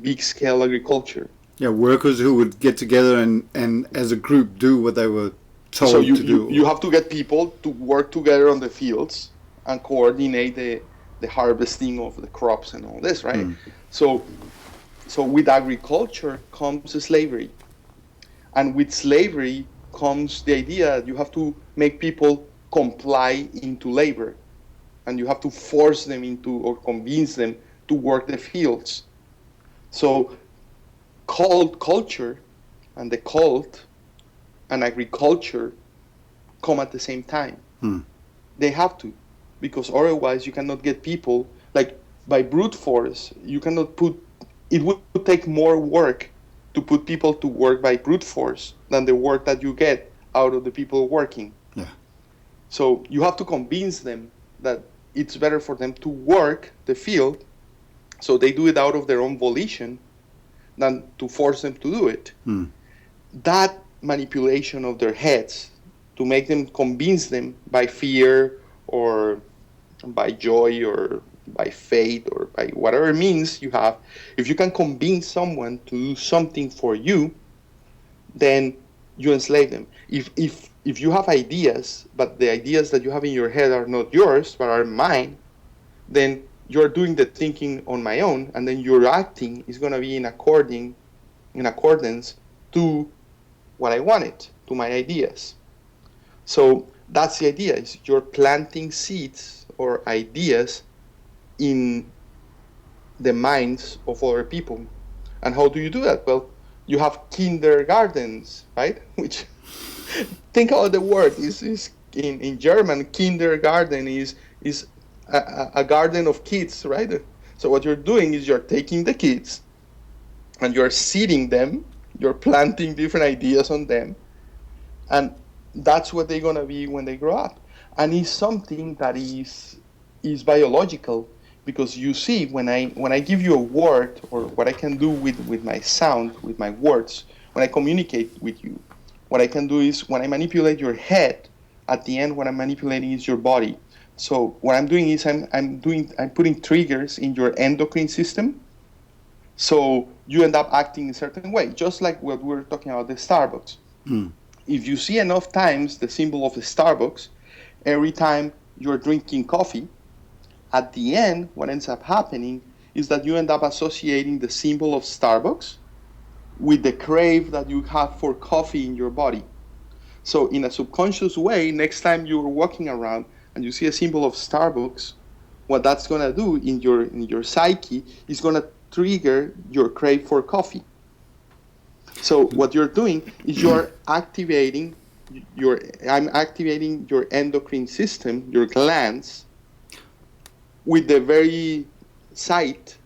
big scale agriculture. Yeah, workers who would get together and as a group do what they were told to do. You have to get people to work together on the fields and coordinate the harvesting of the crops and all this, right? So with agriculture comes slavery. And with slavery comes the idea that you have to make people comply into labor. And you have to force them into, or convince them to work the fields. So culture and the cult and agriculture come at the same time. They have to, because otherwise you cannot get people, like by brute force, you cannot put, it would take more work to put people to work by brute force than the work that you get out of the people working. Yeah. So you have to convince them that it's better for them to work the field, so they do it out of their own volition, than to force them to do it. That manipulation of their heads, to make them, convince them by fear or by joy or by faith or by whatever means you have, if you can convince someone to do something for you, then you enslave them. If you have ideas, but the ideas that you have in your head are not yours, but are mine, then you're doing the thinking on my own, and then your acting is going to be in accordance to what I wanted, to my ideas. So that's the idea, is you're planting seeds or ideas in the minds of other people. And how do you do that? Well, you have kindergartens, right? Which, think about the word, is in German, kindergarten is a garden of kids, right? So what you're doing is you're taking the kids and you're seeding them, you're planting different ideas on them, and that's what they're gonna be when they grow up. And it's something that is biological, because you see, when I give you a word, or what I can do with my sound, with my words, when I communicate with you, what I can do is, when I manipulate your head, at the end what I'm manipulating is your body. So what I'm doing is I'm putting triggers in your endocrine system, so you end up acting a certain way, just like what we were talking about the Starbucks. If you see enough times the symbol of the Starbucks, every time you're drinking coffee, at the end, what ends up happening is that you end up associating the symbol of Starbucks with the crave that you have for coffee in your body. So in a subconscious way, next time you're walking around and you see a symbol of Starbucks, what that's going to do in your psyche is going to trigger your crave for coffee. So what you're doing is I'm activating your endocrine system, your glands, with the very sight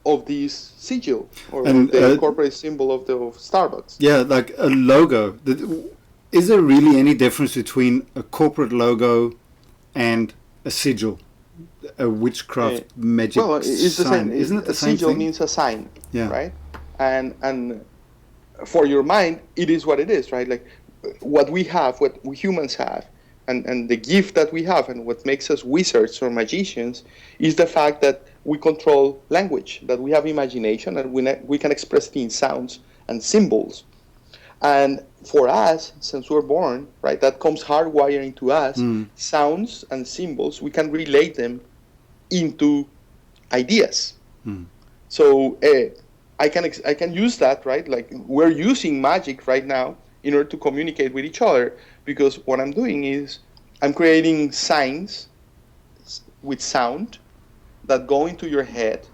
of this sigil, or the corporate symbol of Starbucks. Yeah, like a logo. Is there really any difference between a corporate logo and a sigil? A witchcraft magic well, it's sign. The same. Isn't it the same sigil thing? means a sign, yeah. Right? And for your mind, it is what it is, right? Like what we have, what we humans have, and the gift that we have, and what makes us wizards or magicians, is the fact that we control language, that we have imagination, and we can express it in sounds and symbols. And for us, since we're born, right, that comes hardwired into us, sounds and symbols, we can relate them into ideas. So I can use that, right? Like we're using magic right now in order to communicate with each other, because what I'm doing is I'm creating signs with sound that go into your head,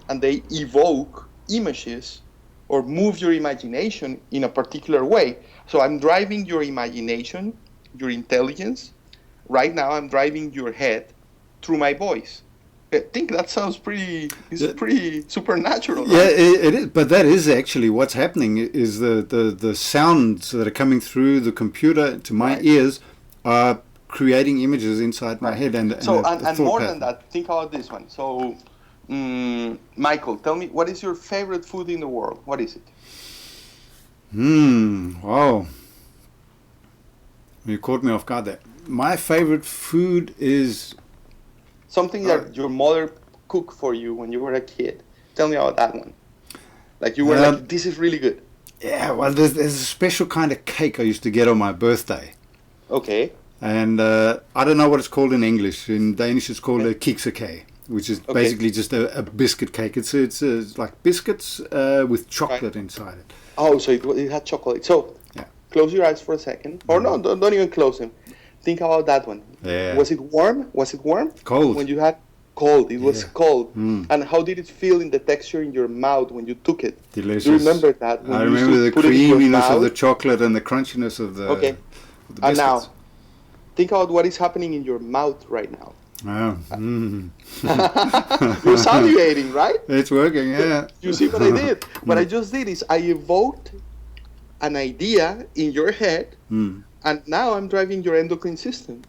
and they evoke images or move your imagination in a particular way. So I'm driving your imagination, your intelligence. Right now I'm driving your head through my voice. I think that sounds pretty supernatural. Right? Yeah, it is. But that is actually what's happening, is the sounds that are coming through the computer to my ears are creating images inside my head. And more pattern. than that, think about this one. So, Michael, tell me, what is your favorite food in the world? What is it? Wow. You caught me off guard there. My favorite food is... something that your mother cooked for you when you were a kid. Tell me about that one. Like you were like, this is really good. Yeah, well, there's a special kind of cake I used to get on my birthday. Okay. And I don't know what it's called in English. In Danish, it's called a kiksakage, which is basically just a biscuit cake. It's like biscuits with chocolate inside it. Oh, so it had chocolate. So close your eyes for a second. Or no, don't even close them. Think about that one. Yeah. Was it warm? Was it warm? Cold. When you had cold, it was cold. And how did it feel in the texture in your mouth when you took it? Delicious. Do you remember that? I remember the creaminess of the chocolate and the crunchiness of the Okay. Of the and now, biscuits. think about what is happening in your mouth right now. Oh. You're salivating, right? It's working, yeah. You see what I did? What I just did is I evoked an idea in your head, and now I'm driving your endocrine system.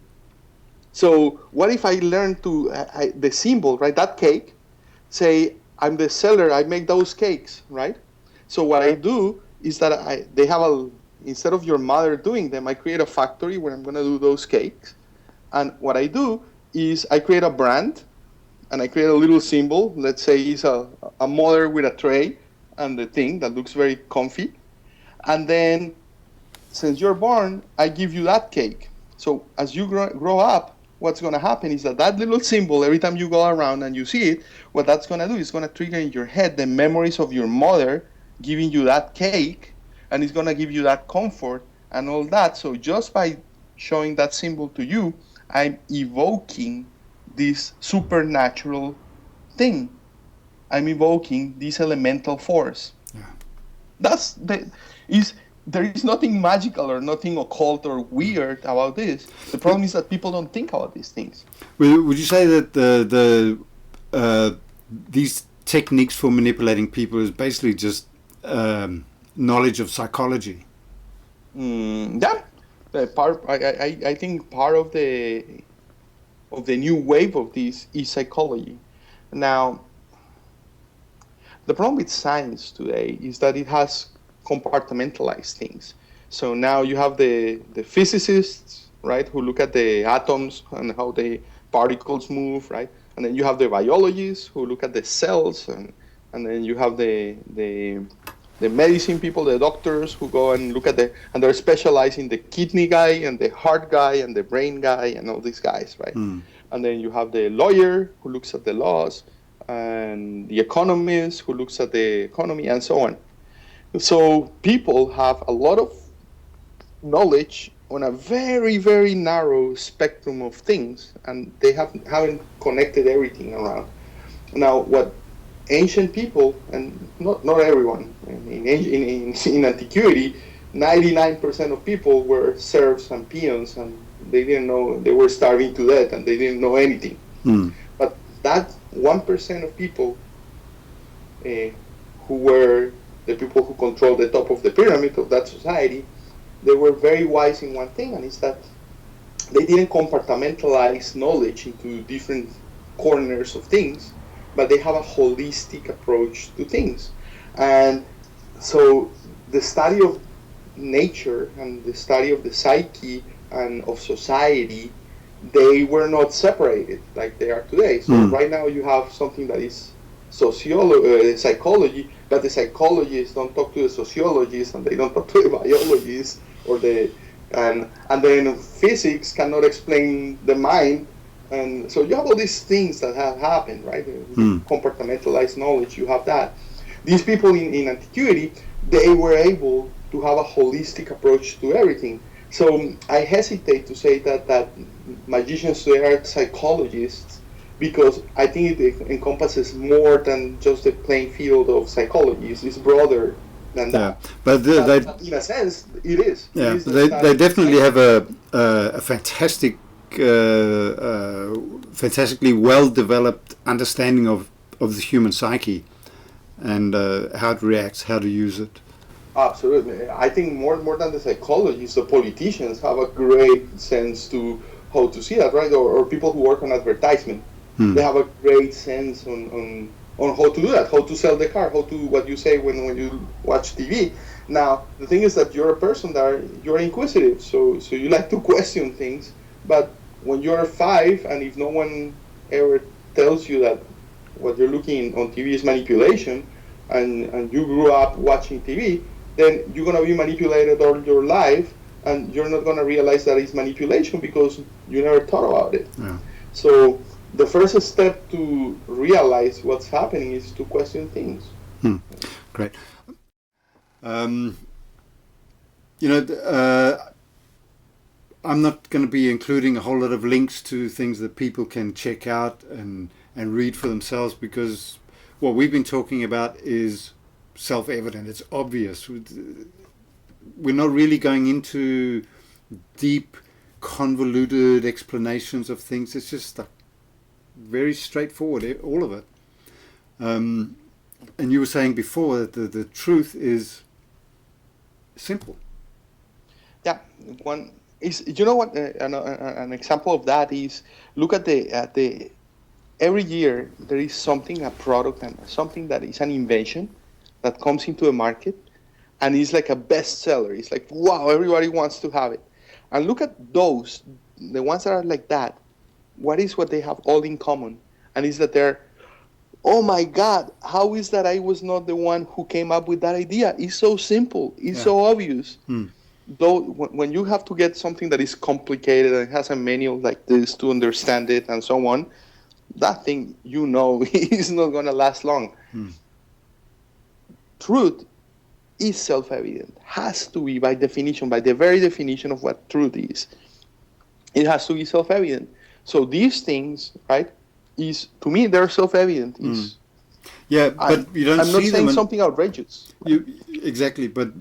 So what if I learn to, the symbol, right, that cake, say, I'm the seller, I make those cakes, right? So what I do is that they have instead of your mother doing them, I create a factory where I'm going to do those cakes. And what I do is I create a brand and I create a little symbol. Let's say it's a mother with a tray and the thing that looks very comfy. And then since you're born, I give you that cake. So as you grow up, what's going to happen is that little symbol, every time you go around and you see it, what that's going to do is going to trigger in your head the memories of your mother giving you that cake, and it's going to give you that comfort and all that. So just by showing that symbol to you, I'm evoking this supernatural thing. I'm evoking this elemental force. Yeah. There is nothing magical or nothing occult or weird about this. The problem is that people don't think about these things. Would you say that these techniques for manipulating people is basically just knowledge of psychology? Yeah, I think part of the new wave of this is psychology. Now, the problem with science today is that it has compartmentalize things. So now you have the physicists, right, who look at the atoms and how the particles move, right? And then you have the biologists who look at the cells, and then you have the medicine people, the doctors who go and look at and they're specializing the kidney guy and the heart guy and the brain guy and all these guys, right? And then you have the lawyer who looks at the laws, and the economist who looks at the economy, and so on. So people have a lot of knowledge on a very, very narrow spectrum of things, and they haven't connected everything around. Now, what ancient people, and not everyone, in antiquity, 99% of people were serfs and peons, and they didn't know, they were starving to death, and they didn't know anything. But that 1% of people who were the people who controlled the top of the pyramid of that society, they were very wise in one thing, and it's that they didn't compartmentalize knowledge into different corners of things, but they have a holistic approach to things. And so the study of nature and the study of the psyche and of society, they were not separated like they are today. So right now you have something that is psychology, but the psychologists don't talk to the sociologists, and they don't talk to the biologists, and then physics cannot explain the mind, and so you have all these things that have happened, right? Compartmentalized knowledge, you have that. These people in antiquity, they were able to have a holistic approach to everything. So I hesitate to say that magicians today are psychologists, because I think it encompasses more than just the plain field of psychology. It's broader than that. But in a sense, it is. Yeah, they definitely have a fantastic, fantastically well-developed understanding of the human psyche and how it reacts, how to use it. Absolutely. I think more than the psychologists, the politicians have a great sense to how to see that, right? Or people who work on advertisement. They have a great sense on how to do that, how to sell the car, how to, what you say when you watch TV. Now, the thing is that you're a person that you're inquisitive, so you like to question things, but when you're 5 and if no one ever tells you that what you're looking on TV is manipulation, and you grew up watching TV, then you're going to be manipulated all your life, and you're not going to realize that it's manipulation because you never thought about it. Yeah. So the first step to realize what's happening is to question things. Great. I'm not going to be including a whole lot of links to things that people can check out and read for themselves, because what we've been talking about is self-evident. It's obvious. We're not really going into deep, convoluted explanations of things. It's just like very straightforward, all of it. And you were saying before that the truth is simple. Yeah, one is, you know what, an example of that is, look at the every year there is something, a product and something that is an invention that comes into the market and is like a bestseller. It's like, wow, everybody wants to have it. And look at those, the ones that are like that, what is what they have all in common? And it's that they're, oh my God, how is that I was not the one who came up with that idea? It's so simple. It's so obvious. Though when you have to get something that is complicated and has a manual like this to understand it and so on, that thing, is not going to last long. Truth is self-evident, has to be by definition, by the very definition of what truth is. It has to be self-evident. So these things, right, to me, they're self-evident. Yeah, but you don't see them. I'm not saying something outrageous. Exactly, but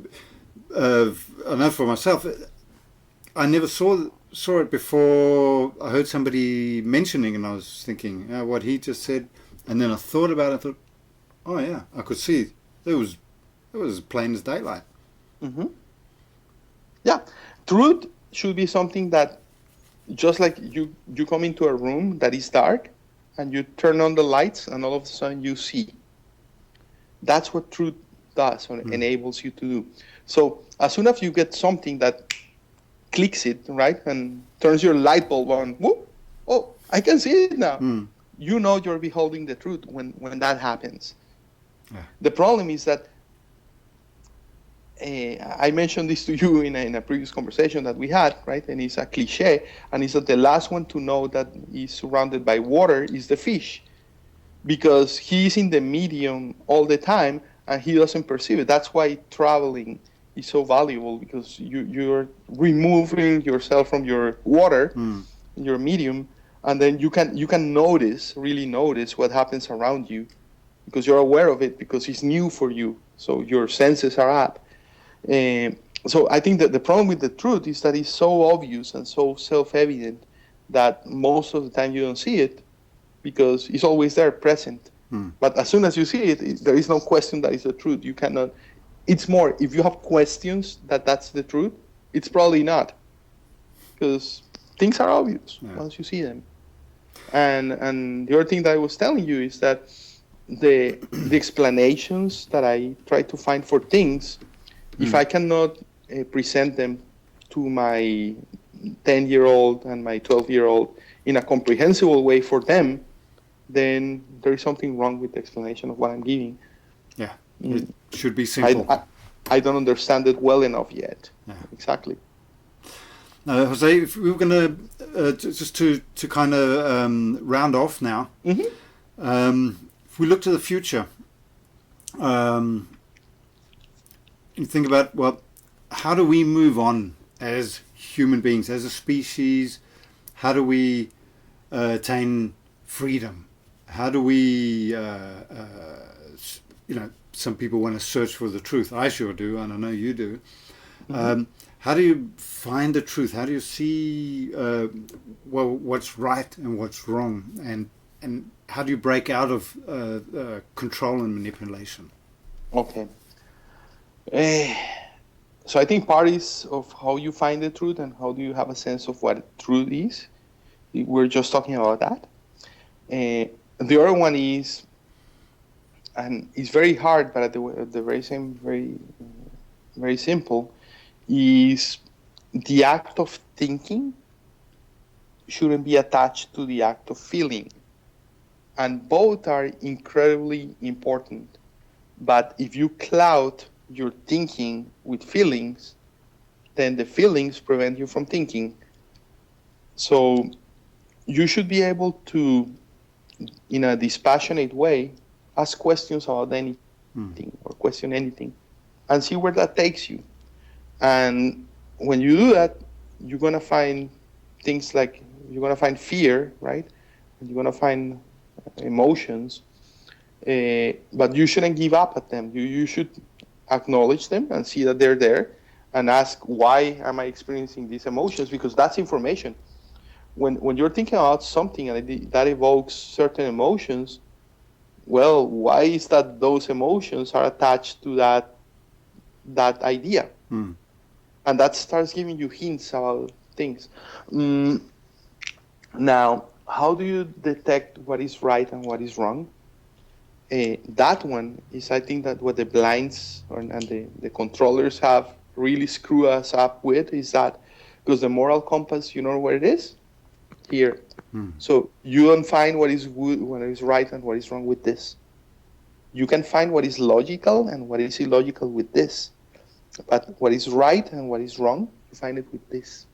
I know for myself, I never saw it before I heard somebody mentioning, and I was thinking, what he just said, and then I thought about it, I thought, oh yeah, I could see it was as plain as daylight. Yeah, truth should be something that, just like you come into a room that is dark, and you turn on the lights, and all of a sudden you see. That's what truth does, or enables you to do. So as soon as you get something that clicks it, right, and turns your light bulb on, whoop, oh, I can see it now. You know you're beholding the truth when that happens. Yeah. The problem is that, I mentioned this to you in a previous conversation that we had, right, and it's a cliche, and it's that the last one to know that he's surrounded by water is the fish, because he's in the medium all the time, and he doesn't perceive it. That's why traveling is so valuable, because you're removing yourself from your water, your medium, and then you can really notice what happens around you, because you're aware of it, because it's new for you. So your senses are up. So I think that the problem with the truth is that it's so obvious and so self-evident that most of the time you don't see it, because it's always there, present. But as soon as you see it, there is no question that it's the truth. You cannot. It's more, if you have questions that that's the truth, it's probably not, because things are obvious once you see them. And the other thing that I was telling you is that the explanations that I try to find for things, if I cannot present them to my 10-year-old and my 12-year-old in a comprehensible way for them, then there is something wrong with the explanation of what I'm giving. Yeah, it should be simple. I don't understand it well enough yet. Yeah. Exactly. Now, Jose, if we were going to, just to kind of round off now, if we look to the future, you think about, well, how do we move on as human beings, as a species? How do we attain freedom? How do we, some people want to search for the truth. I sure do, and I know you do. How do you find the truth? How do you see what's right and what's wrong? And how do you break out of control and manipulation? Okay. So I think part is of how you find the truth and how do you have a sense of what truth is. We're just talking about that. The other one is, and it's very hard, but at the very same, very simple, is the act of thinking shouldn't be attached to the act of feeling. And both are incredibly important. But if you cloud your thinking with feelings, then the feelings prevent you from thinking. So you should be able to, in a dispassionate way, ask questions about anything or question anything and see where that takes you. And when you do that, you're going to find things like, you're going to find fear, right? And you're going to find emotions, but you shouldn't give up at them. You should acknowledge them and see that they're there and ask, why am I experiencing these emotions? Because that's information. When you're thinking about something and that evokes certain emotions, well, why is that those emotions are attached to that idea? And that starts giving you hints about things. Now, how do you detect what is right and what is wrong? That one is, I think, that what the blinds and the controllers have really screwed us up with is that, because the moral compass, you know where it is? here. So you don't find what is good, what is right, and what is wrong with this. You can find what is logical and what is illogical with this. But what is right and what is wrong, you find it with this.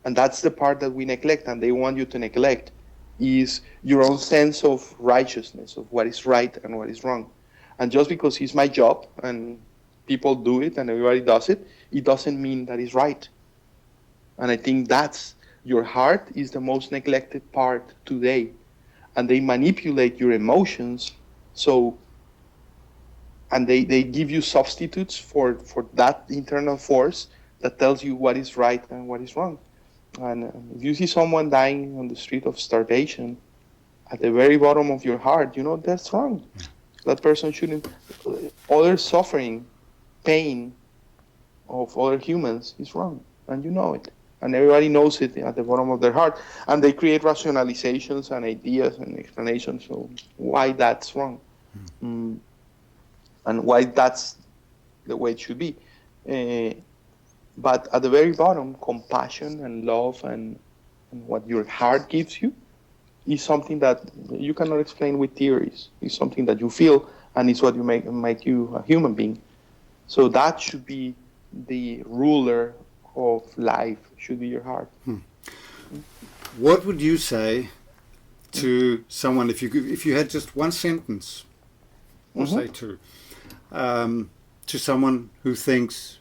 And that's the part that we neglect, and they want you to neglect, is your own sense of righteousness, of what is right and what is wrong. And just because it's my job and people do it and everybody does it, it doesn't mean that it's right. And I think that's your heart is the most neglected part today. And they manipulate your emotions, and they give you substitutes for that internal force that tells you what is right and what is wrong. And if you see someone dying on the street of starvation, at the very bottom of your heart, you know that's wrong. That person shouldn't. Other suffering, pain of other humans is wrong, and you know it. And everybody knows it at the bottom of their heart. And they create rationalizations and ideas and explanations of why that's wrong. And why that's the way it should be. But at the very bottom, compassion and love and what your heart gives you is something that you cannot explain with theories. It's something that you feel, and it's what you make you a human being. So that should be the ruler of life, should be your heart. What would you say to someone if you had just one sentence, or say two, to someone who thinks,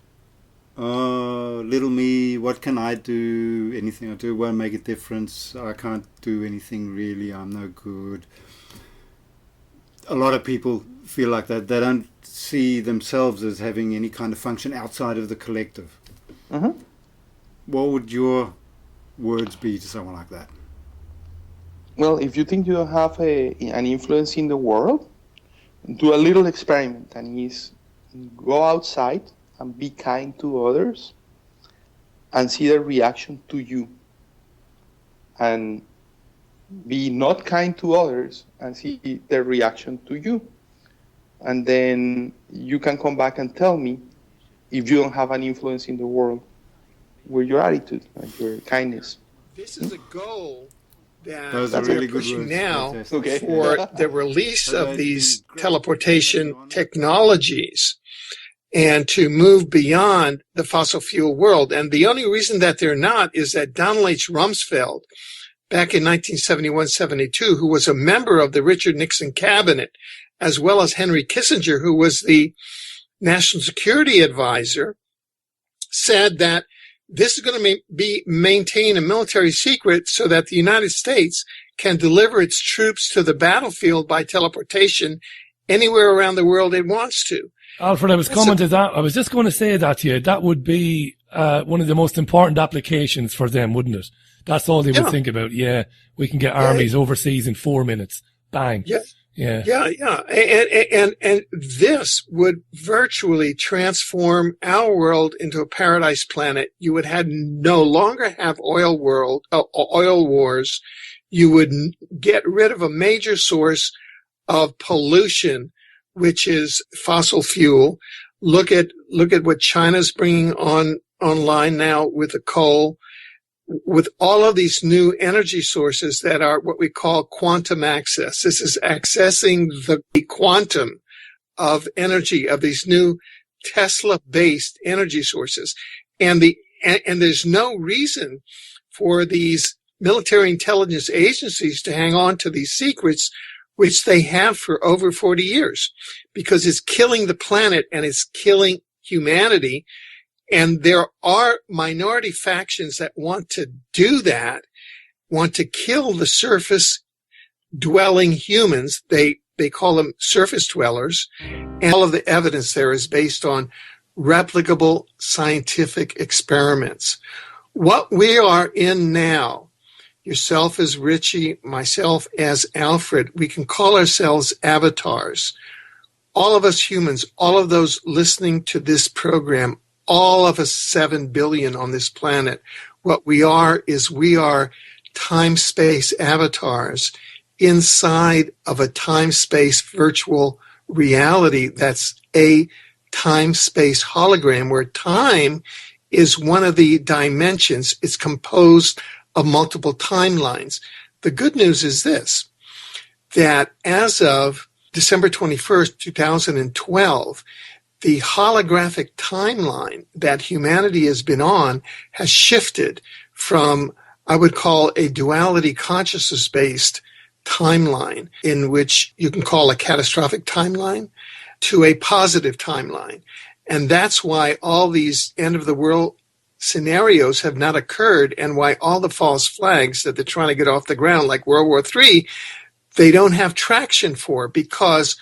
"Oh, little me, what can I do? Anything I do won't make a difference. I can't do anything really. I'm no good." A lot of people feel like that. They don't see themselves as having any kind of function outside of the collective. What would your words be to someone like that? Well, if you think you don't have an influence in the world, do a little experiment, and is go outside and be kind to others and see their reaction to you. And be not kind to others and see their reaction to you. And then you can come back and tell me if you don't have an influence in the world with your attitude and your kindness. This is a goal that we're really pushing now for the release of these teleportation technologies and to move beyond the fossil fuel world. And the only reason that they're not is that Donald H. Rumsfeld, back in 1971-72, who was a member of the Richard Nixon cabinet, as well as Henry Kissinger, who was the national security advisor, said that this is going to maintain a military secret so that the United States can deliver its troops to the battlefield by teleportation anywhere around the world it wants to. Alfred, I was coming to that. I was just going to say that to you. That would be one of the most important applications for them, wouldn't it? That's all they would think about. Yeah, we can get armies overseas in 4 minutes. Bang. Yeah. And this would virtually transform our world into a paradise planet. You would no longer have oil wars. You would get rid of a major source of pollution, which is fossil fuel. Look at what China's bringing online now with the coal, with all of these new energy sources that are what we call quantum access. This is accessing the quantum of energy of these new Tesla-based energy sources. And there's no reason for these military intelligence agencies to hang on to these secrets, which they have for over 40 years, because it's killing the planet and it's killing humanity. And there are minority factions that want to do that, want to kill the surface-dwelling humans. They call them surface dwellers. And all of the evidence there is based on replicable scientific experiments. What we are in now, yourself as Richie, myself as Alfred, we can call ourselves avatars. All of us humans, all of those listening to this program, all of us 7 billion on this planet, what we are is we are time-space avatars inside of a time-space virtual reality that's a time-space hologram, where time is one of the dimensions. It's composed of multiple timelines. The good news is this, that as of December 21st, 2012, the holographic timeline that humanity has been on has shifted from, I would call, a duality consciousness-based timeline, in which you can call a catastrophic timeline, to a positive timeline. And that's why all these end-of-the-world scenarios have not occurred, and why all the false flags that they're trying to get off the ground, like World War III, they don't have traction for, because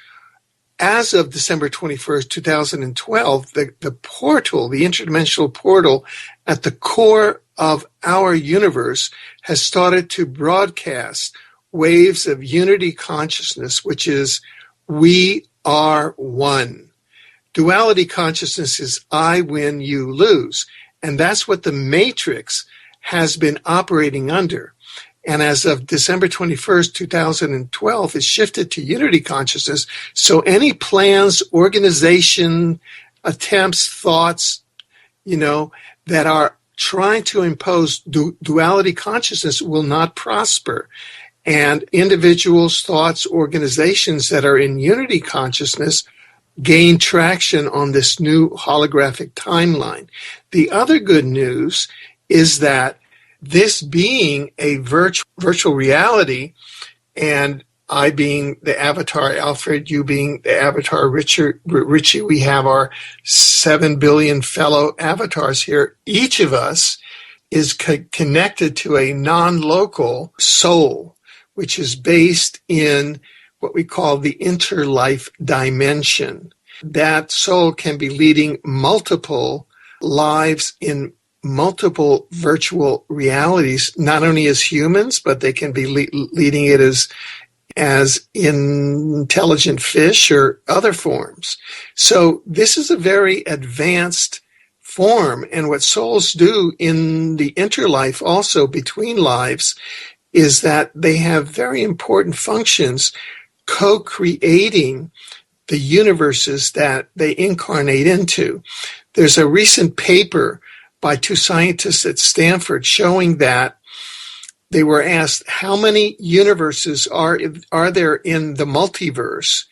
as of December 21st, 2012, the portal, the interdimensional portal at the core of our universe has started to broadcast waves of unity consciousness, which is we are one. Duality consciousness is I win, you lose. And that's what the Matrix has been operating under. And as of December 21st, 2012, is shifted to unity consciousness. So any plans, organization, attempts, thoughts, that are trying to impose duality consciousness will not prosper. And individuals, thoughts, organizations that are in unity consciousness gain traction on this new holographic timeline. The other good news is that this being a virtual reality, and I being the avatar Alfred, you being the avatar Richie, we have our 7 billion fellow avatars here. Each of us is connected to a non-local soul, which is based in what we call the interlife dimension. That soul can be leading multiple lives in multiple virtual realities, not only as humans, but they can be leading it as intelligent fish or other forms. So this is a very advanced form. And what souls do in the interlife, also between lives, is that they have very important functions co-creating the universes that they incarnate into. There's a recent paper by 2 scientists at Stanford showing that they were asked how many universes are there in the multiverse,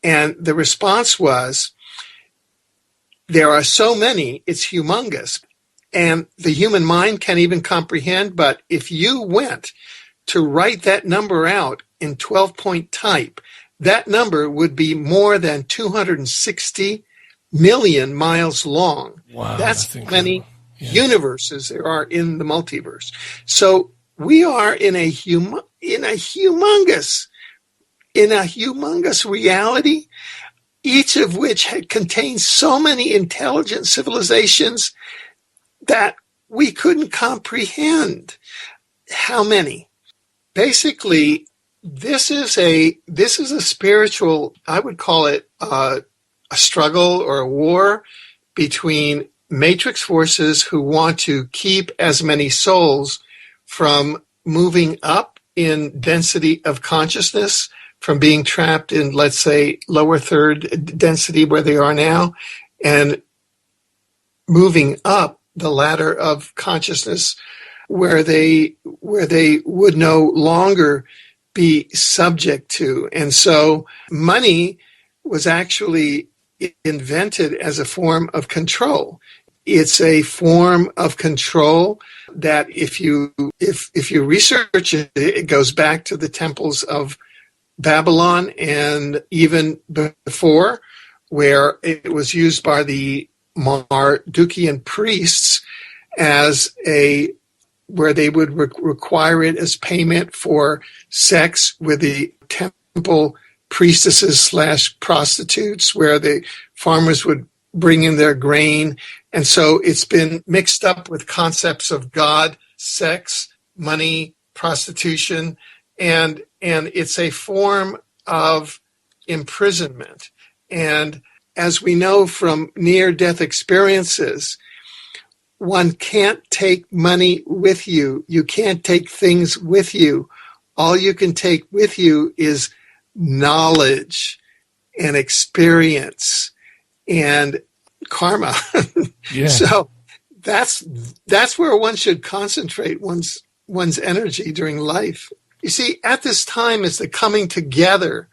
and the response was, there are so many, it's humongous, and the human mind can't even comprehend. But if you went to write that number out in 12-point type, that number would be more than 260 million miles long. Wow, that's many universes there are in the multiverse. So we are in a humongous reality, each of which contains so many intelligent civilizations that we couldn't comprehend how many. Basically, this is a spiritual, I would call it a struggle or a war between matrix forces who want to keep as many souls from moving up in density of consciousness, from being trapped in, let's say, lower third density where they are now, and moving up the ladder of consciousness where they would no longer be subject to. And so money was actually invented as a form of control. It's a form of control that if you research it, it goes back to the temples of Babylon and even before, where it was used by the Mardukian priests where they would require it as payment for sex with the temple priestesses / prostitutes, where the farmers would bring in their grain. And so it's been mixed up with concepts of God, sex, money, prostitution, and it's a form of imprisonment. And as we know from near-death experiences, one can't take money with you. You can't take things with you. All you can take with you is knowledge and experience and karma. Yeah. So that's where one should concentrate one's one's energy during life. You see, at this time is the coming together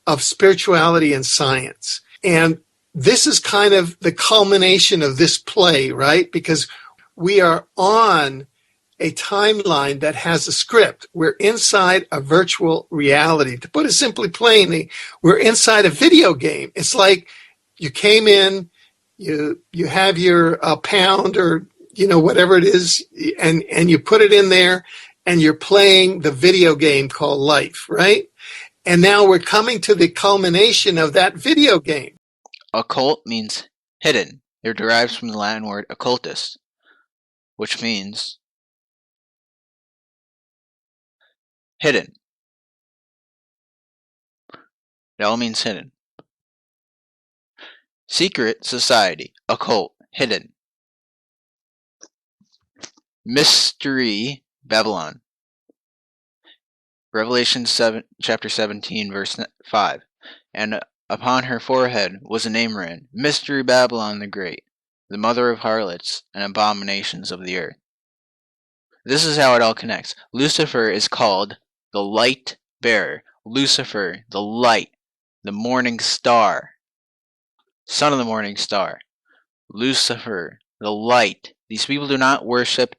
of spirituality and science. And this is kind of the culmination of this play, right? Because we are on a timeline that has a script. We're inside a virtual reality. To put it simply plainly, we're inside a video game. It's like you came in, you have your pound or whatever it is, and you put it in there, and you're playing the video game called life, right? And now we're coming to the culmination of that video game. Occult means hidden. It derives from the Latin word occultus, which means hidden. It all means hidden. Secret society, occult, hidden. Mystery, Babylon. Revelation 7, chapter 17, verse 5. And upon her forehead was a name written, Mystery Babylon the Great, the mother of harlots and abominations of the earth. This is how it all connects. Lucifer is called the light bearer. Lucifer, the light, the morning star, son of the morning star. Lucifer, the light. These people do not worship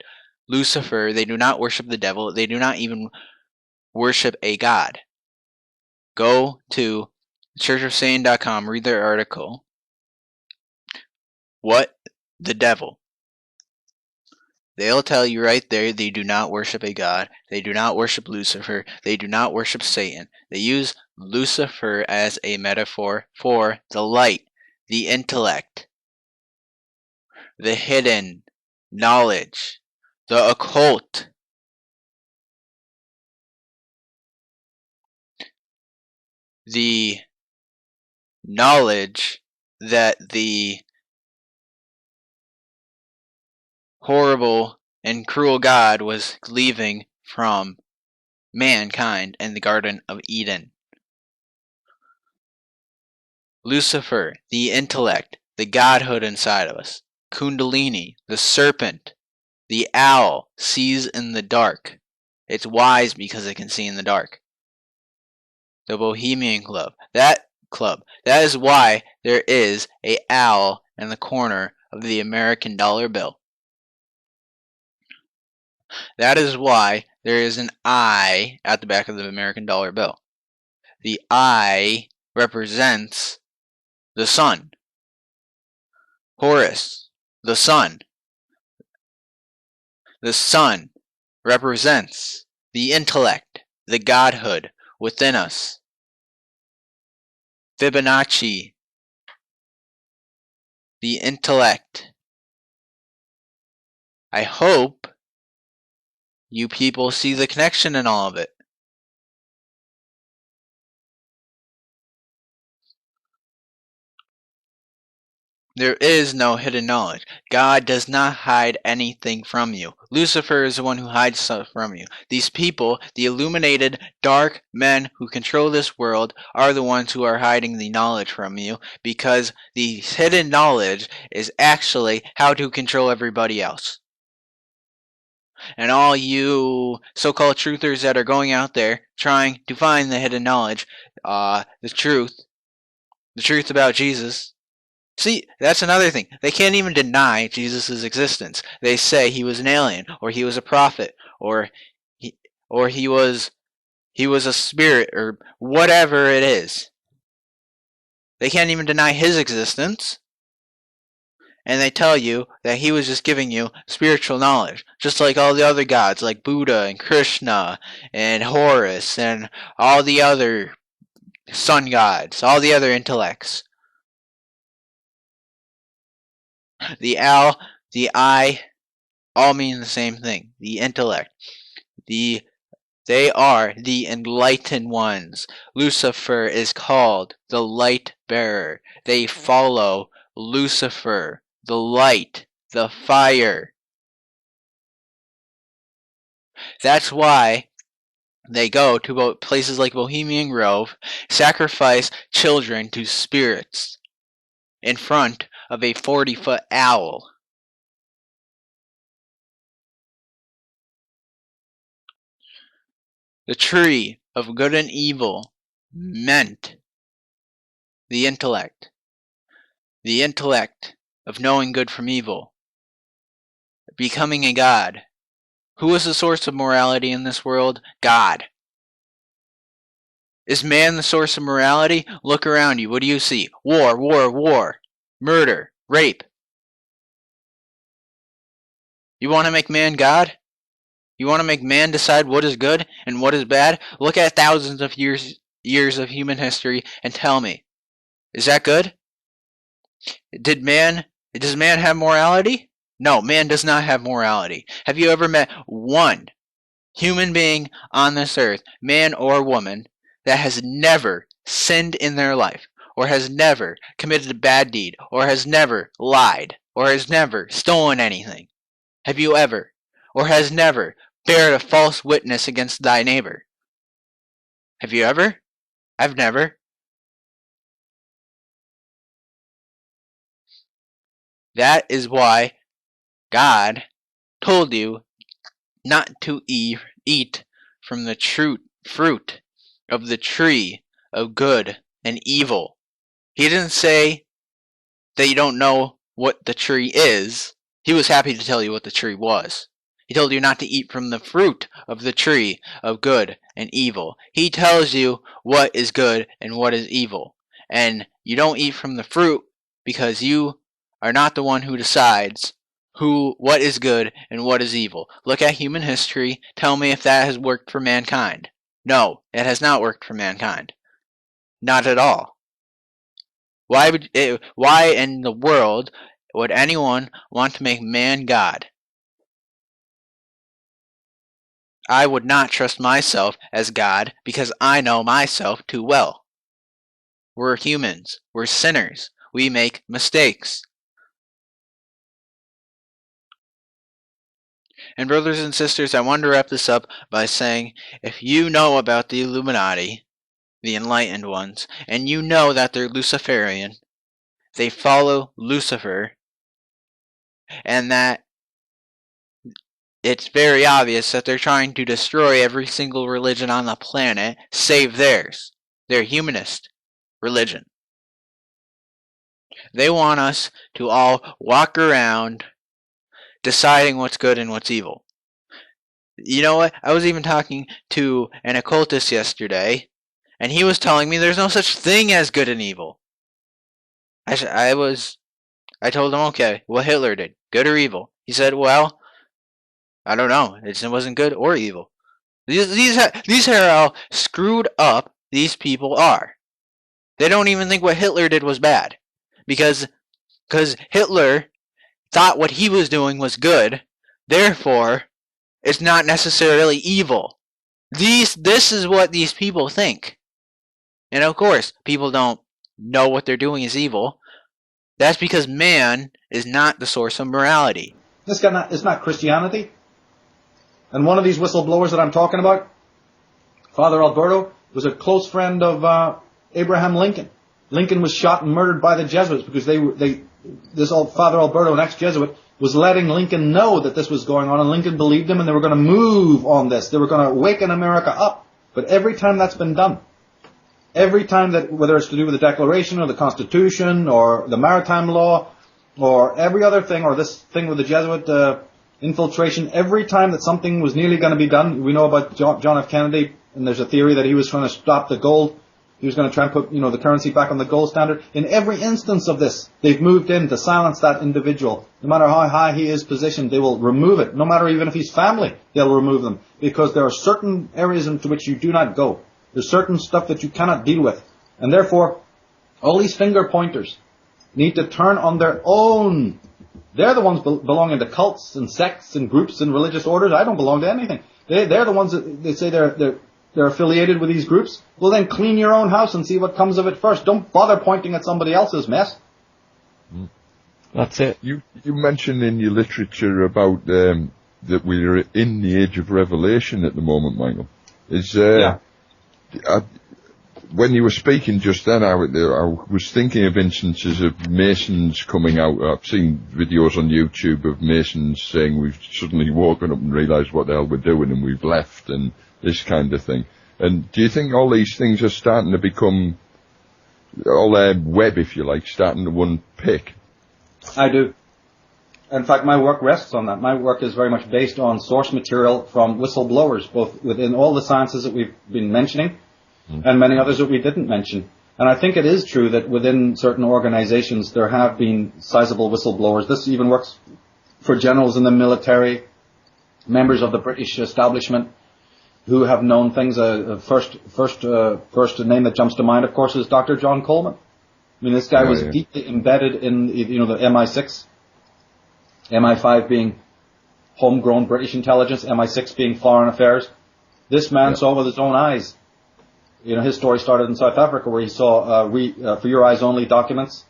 Lucifer. They do not worship the devil. They do not even worship a god. Go to churchofsatan.com, read their article. What the devil? They'll tell you right there they do not worship a god. They do not worship Lucifer. They do not worship Satan. They use Lucifer as a metaphor for the light, the intellect, the hidden knowledge, the occult. The knowledge that the horrible and cruel God was leaving from mankind in the Garden of Eden. Lucifer, the intellect, the godhood inside of us. Kundalini, the serpent, the owl, sees in the dark. It's wise because it can see in the dark. The Bohemian Club, that is why there is an owl in the corner of the American dollar bill. That is why there is an eye at the back of the American dollar bill. The eye represents the sun. Horus, the sun. The sun represents the intellect, the godhood within us. Fibonacci, the intellect. I hope you people see the connection in all of it. There is no hidden knowledge. God does not hide anything from you. Lucifer is the one who hides stuff from you. These people, the illuminated, dark men who control this world, are the ones who are hiding the knowledge from you, because the hidden knowledge is actually how to control everybody else. And all you so-called truthers that are going out there trying to find the hidden knowledge, the truth about Jesus. See, that's another thing. They can't even deny Jesus' existence. They say he was an alien, or he was a prophet, or he was a spirit, or whatever it is. They can't even deny his existence. And they tell you that he was just giving you spiritual knowledge, just like all the other gods, like Buddha and Krishna and Horus and all the other sun gods, all the other intellects. The owl, the eye, all mean the same thing. The intellect. They are the enlightened ones. Lucifer is called the light bearer. They follow Lucifer, the light, the fire. That's why they go to places like Bohemian Grove, sacrifice children to spirits in front of a 40-foot owl. The tree of good and evil meant the intellect of knowing good from evil, becoming a god. Who is the source of morality in this world? God. Is man the source of morality? Look around you. What do you see? War, war, war. Murder, rape. You want to make man God? You want to make man decide what is good and what is bad? Look at thousands of years of human history and tell me, is that good? Does man have morality? No, man does not have morality. Have you ever met one human being on this earth, man or woman, that has never sinned in their life, or has never committed a bad deed, or has never lied, or has never stolen anything? Have you ever? Or has never bared a false witness against thy neighbor? Have you ever? I've never. That is why God told you not to eat from the true fruit of the tree of good and evil. He didn't say that you don't know what the tree is. He was happy to tell you what the tree was. He told you not to eat from the fruit of the tree of good and evil. He tells you what is good and what is evil. And you don't eat from the fruit because you are not the one who decides what is good and what is evil. Look at human history. Tell me if that has worked for mankind. No, it has not worked for mankind. Not at all. Why in the world would anyone want to make man God? I would not trust myself as God because I know myself too well. We're humans. We're sinners. We make mistakes. And brothers and sisters, I want to wrap this up by saying, if you know about the Illuminati, the enlightened ones, and you know that they're Luciferian, they follow Lucifer, and that it's very obvious that they're trying to destroy every single religion on the planet, save theirs, their humanist religion. They want us to all walk around deciding what's good and what's evil. You know what? I was even talking to an occultist yesterday, and he was telling me there's no such thing as good and evil. I told him, okay, what Hitler did, good or evil? He said, well, I don't know. It wasn't good or evil. These are how screwed up these people are. They don't even think what Hitler did was bad, because Hitler thought what he was doing was good. Therefore, it's not necessarily evil. This is what these people think. And of course, people don't know what they're doing is evil. That's because man is not the source of morality. This is not Christianity. And one of these whistleblowers that I'm talking about, Father Alberto, was a close friend of Abraham Lincoln. Lincoln was shot and murdered by the Jesuits because Father Alberto, an ex-Jesuit, was letting Lincoln know that this was going on, and Lincoln believed him, and they were going to move on this. They were going to waken America up. But every time that's been done, every time that, whether it's to do with the Declaration or the Constitution or the Maritime Law or every other thing, or this thing with the Jesuit infiltration, every time that something was nearly going to be done, we know about John F. Kennedy, and there's a theory that he was trying to stop the gold. He was going to try and put, the currency back on the gold standard. In every instance of this, they've moved in to silence that individual. No matter how high he is positioned, they will remove it. No matter even if he's family, they'll remove them. Because there are certain areas into which you do not go. There's certain stuff that you cannot deal with. And therefore, all these finger pointers need to turn on their own. They're the ones belonging to cults and sects and groups and religious orders. I don't belong to anything. They're the ones that they say they're affiliated with these groups. Well, then clean your own house and see what comes of it first. Don't bother pointing at somebody else's mess. That's it. You mentioned in your literature about that we're in the age of revelation at the moment, Michael. when you were speaking just then, I was thinking of instances of Masons coming out. I've seen videos on YouTube of Masons saying we've suddenly woken up and realised what the hell we're doing and we've left and this kind of thing. And do you think all these things are starting to become, all their web, if you like, starting to unpick? I do. In fact, my work rests on that. My work is very much based on source material from whistleblowers, both within all the sciences that we've been mentioning and many others that we didn't mention. And I think it is true that within certain organizations there have been sizable whistleblowers. This even works for generals in the military, members of the British establishment who have known things. First name that jumps to mind, of course, is Dr. John Coleman. I mean, this guy was deeply embedded in, the MI6, MI5 being homegrown British intelligence, MI6 being foreign affairs. This man saw with his own eyes. His story started in South Africa where he saw for your eyes only documents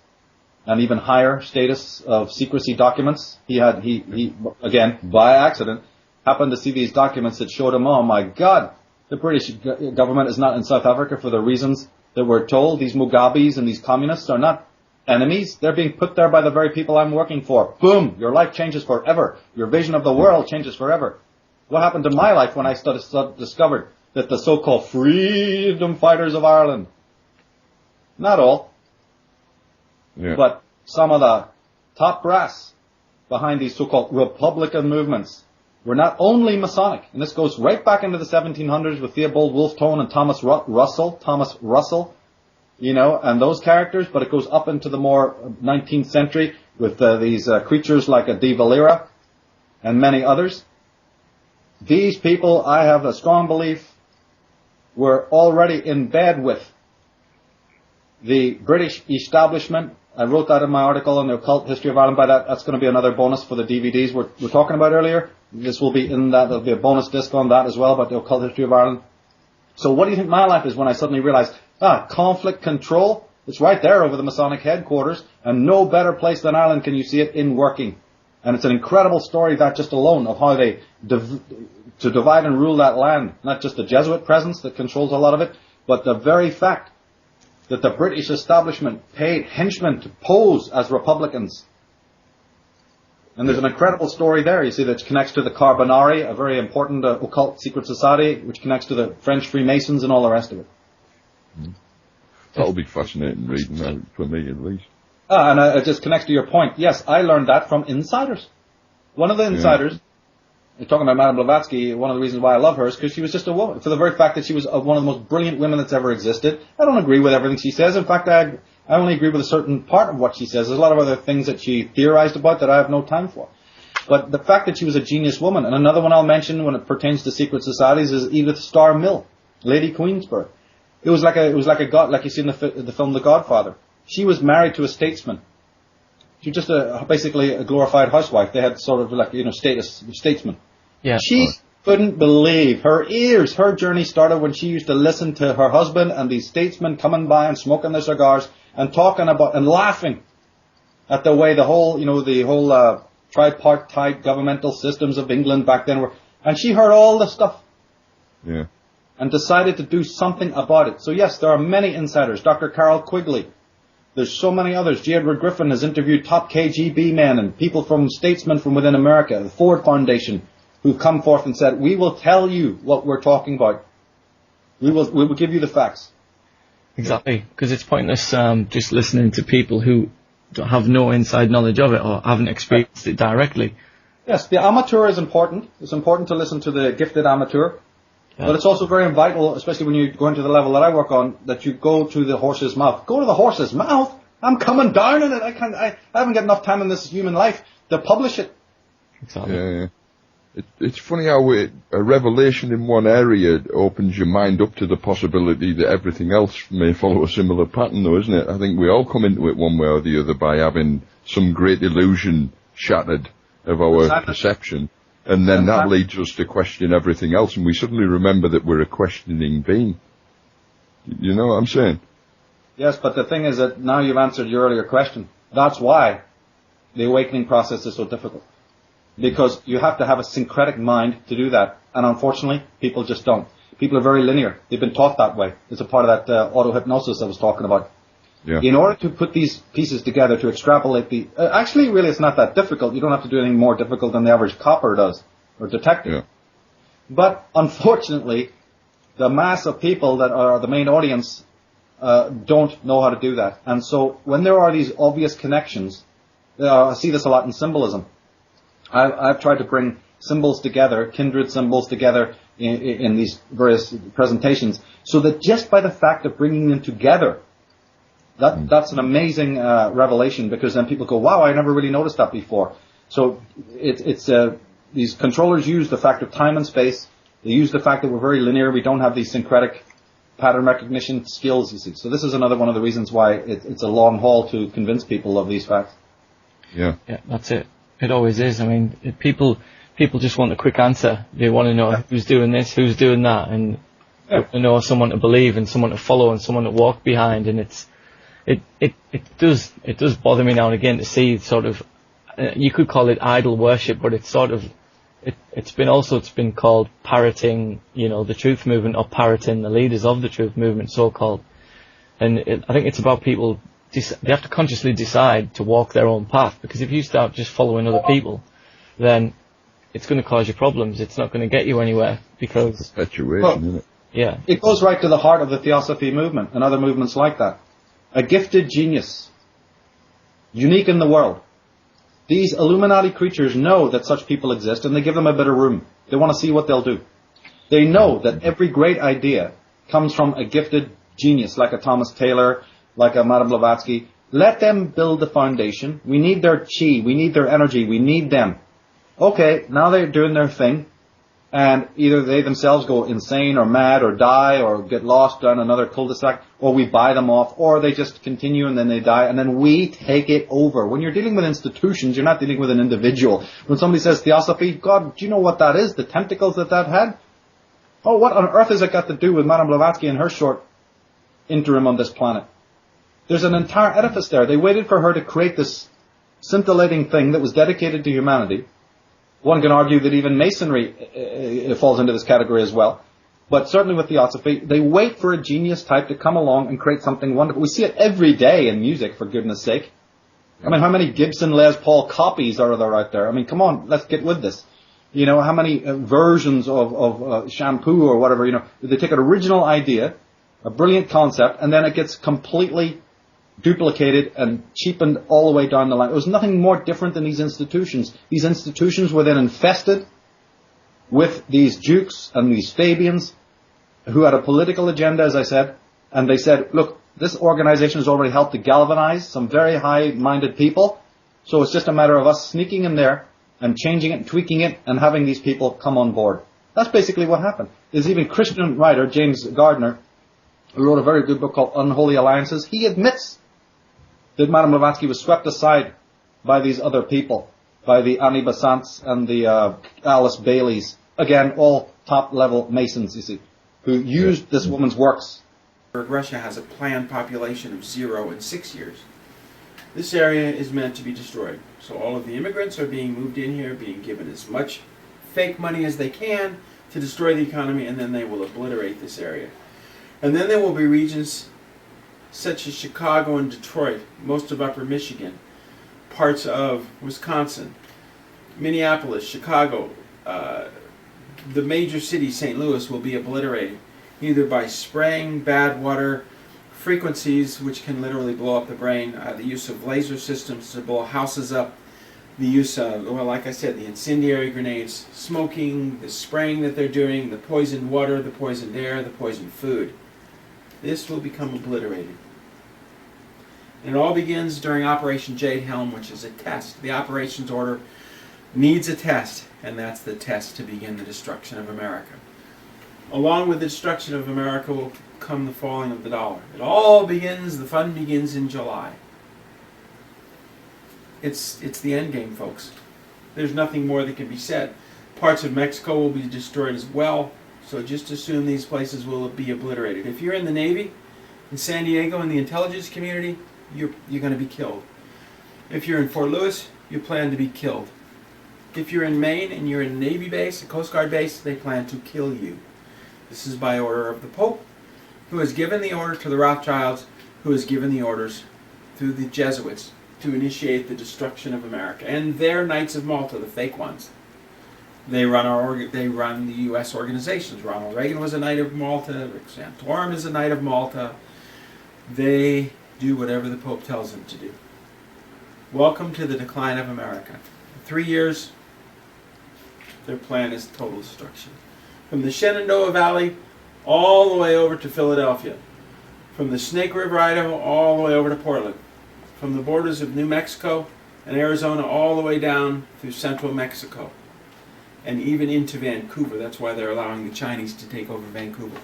and even higher status of secrecy documents. He again, by accident, happened to see these documents that showed him, oh my God, the British government is not in South Africa for the reasons that we're told. These Mugabes and these communists are not enemies. They're being put there by the very people I'm working for. Boom! Your life changes forever. Your vision of the world changes forever. What happened to my life when I discovered that the so-called freedom fighters of Ireland, not all, but some of the top brass behind these so-called Republican movements were not only Masonic, and this goes right back into the 1700s with Theobald Wolfe-Tone and Thomas Russell, and those characters, but it goes up into the more 19th century with these creatures like a De Valera and many others. These people, I have a strong belief, were already in bed with the British establishment. I wrote that in my article on the occult history of Ireland. That's going to be another bonus for the DVDs we're talking about earlier. This will be in that. There'll be a bonus disc on that as well about the occult history of Ireland. So what do you think my life is when I suddenly realized, conflict control, it's right there over the Masonic headquarters, and no better place than Ireland can you see it in working. And it's an incredible story, that just alone, of how they to divide and rule that land. Not just the Jesuit presence that controls a lot of it, but the very fact that the British establishment paid henchmen to pose as Republicans. And there's an incredible story there, you see, that connects to the Carbonari, a very important occult secret society, which connects to the French Freemasons and all the rest of it. That'll be fascinating reading that, for me at least. And it just connects to your point. Yes, I learned that from insiders. One of the insiders, you're talking about Madame Blavatsky, one of the reasons why I love her is because she was just a woman. For the very fact that she was one of the most brilliant women that's ever existed. I don't agree with everything she says. In fact, I only agree with a certain part of what she says. There's a lot of other things that she theorized about that I have no time for. But the fact that she was a genius woman, and another one I'll mention when it pertains to secret societies is Edith Starr Mill, Lady Queensberry. It was like a god, like you see in the film The Godfather. She was married to a statesman. She was just basically a glorified housewife. They had sort of like, statesman. Yeah. She couldn't believe her ears. Her journey started when she used to listen to her husband and these statesmen coming by and smoking their cigars and talking about and laughing at the way the whole tripartite governmental systems of England back then were. And she heard all the stuff. Yeah. And decided to do something about it. So yes, there are many insiders. Dr. Carol Quigley. There's so many others. J. Edward Griffin has interviewed top KGB men and people from statesmen from within America, the Ford Foundation, who've come forth and said, we will tell you what we're talking about. We will give you the facts. Exactly, because it's pointless just listening to people who have no inside knowledge of it or haven't experienced it directly. Yes, the amateur is important. It's important to listen to the gifted amateur. Yeah. But it's also very vital, especially when you go into the level that I work on, that you go to the horse's mouth. Go to the horse's mouth? I'm coming down in it. I haven't got enough time in this human life to publish it. Exactly. Yeah. It's funny how a revelation in one area opens your mind up to the possibility that everything else may follow a similar pattern, though, isn't it? I think we all come into it one way or the other by having some great illusion shattered of our perception. And then that leads us to question everything else, and we suddenly remember that we're a questioning being. You know what I'm saying? Yes, but the thing is that now you've answered your earlier question. That's why the awakening process is so difficult. Because you have to have a syncretic mind to do that. And unfortunately, people just don't. People are very linear. They've been taught that way. It's a part of that auto-hypnosis I was talking about. Yeah. In order to put these pieces together, to extrapolate the... actually, really, it's not that difficult. You don't have to do anything more difficult than the average copper does, or detective. Yeah. But, unfortunately, the mass of people that are the main audience don't know how to do that. And so, when there are these obvious connections, I see this a lot in symbolism. I've tried to bring symbols together, kindred symbols together in these various presentations, so that just by the fact of bringing them together, that's an amazing revelation, because then people go, wow, I never really noticed that before. So it's these controllers use the fact of time and space. They use the fact that we're very linear. We don't have these syncretic pattern recognition skills, you see. So this is another one of the reasons why it's a long haul to convince people of these facts. Yeah. Yeah, that's it. It always is. I mean, people just want a quick answer. They want to know who's doing this, who's doing that, and they want to know someone to believe and someone to follow and someone to walk behind. And it does bother me now and again to see sort of, you could call it idol worship, but it's sort of, it's been called parroting, the truth movement, or parroting the leaders of the truth movement, so-called. And I think it's about people, they have to consciously decide to walk their own path, because if you start just following other people, then it's going to cause you problems. It's not going to get you anywhere, because... Perpetuation, isn't it? Yeah. It goes right to the heart of the Theosophy movement and other movements like that. A gifted genius, unique in the world. These Illuminati creatures know that such people exist, and they give them a bit of room. They want to see what they'll do. They know that every great idea comes from a gifted genius, like a Thomas Taylor, like a Madame Blavatsky. Let them build the foundation. We need their chi. We need their energy. We need them. Okay, now they're doing their thing, and either they themselves go insane or mad or die or get lost down another cul-de-sac, or we buy them off, or they just continue and then they die, and then we take it over. When you're dealing with institutions, you're not dealing with an individual. When somebody says Theosophy, God, do you know what that is? The tentacles that had? Oh, what on earth has it got to do with Madame Blavatsky and her short interim on this planet? There's an entire edifice there. They waited for her to create this scintillating thing that was dedicated to humanity. One can argue that even Masonry falls into this category as well. But certainly with Theosophy, they wait for a genius type to come along and create something wonderful. We see it every day in music, for goodness sake. I mean, how many Gibson Les Paul copies are there out there? I mean, come on, let's get with this. How many versions of shampoo or whatever, they take an original idea, a brilliant concept, and then it gets completely duplicated and cheapened all the way down the line. It was nothing more different than these institutions. These institutions were then infested with these dukes and these Fabians who had a political agenda, as I said, and they said, look, this organization has already helped to galvanize some very high-minded people, so it's just a matter of us sneaking in there and changing it and tweaking it and having these people come on board. That's basically what happened. There's even a Christian writer, James Gardner, who wrote a very good book called Unholy Alliances. He admits that Madame Blavatsky was swept aside by these other people, by the Annie Besants and the Alice Baileys. Again, all top-level Masons, you see, who used this woman's works. Russia has a planned population of 0 in 6 years. This area is meant to be destroyed. So all of the immigrants are being moved in here, being given as much fake money as they can to destroy the economy, and then they will obliterate this area. And then there will be regions such as Chicago and Detroit, most of upper Michigan, parts of Wisconsin, Minneapolis, Chicago, the major cities, St. Louis, will be obliterated, either by spraying bad water frequencies, which can literally blow up the brain, the use of laser systems to blow houses up, the use of, well, like I said, the incendiary grenades, smoking, the spraying that they're doing, the poisoned water, the poisoned air, the poisoned food. This will become obliterated. And it all begins during Operation Jade Helm, which is a test. The operations order needs a test, and that's the test to begin the destruction of America. Along with the destruction of America will come the falling of the dollar. It all begins, the fun begins in July. It's the end game, folks. There's nothing more that can be said. Parts of Mexico will be destroyed as well. So just assume these places will be obliterated. If you're in the Navy, in San Diego, in the intelligence community, you're going to be killed. If you're in Fort Lewis, you plan to be killed. If you're in Maine and you're in a Navy base, a Coast Guard base, they plan to kill you. This is by order of the Pope, who has given the order to the Rothschilds, who has given the orders through the Jesuits to initiate the destruction of America. And their Knights of Malta, the fake ones. They run the U.S. organizations. Ronald Reagan was a Knight of Malta. Rick Santorum is a Knight of Malta. They do whatever the Pope tells them to do. Welcome to the decline of America. In 3 years, their plan is total destruction. From the Shenandoah Valley all the way over to Philadelphia. From the Snake River, Idaho, all the way over to Portland. From the borders of New Mexico and Arizona all the way down through central Mexico. And even into Vancouver. That's why they're allowing the Chinese to take over Vancouver.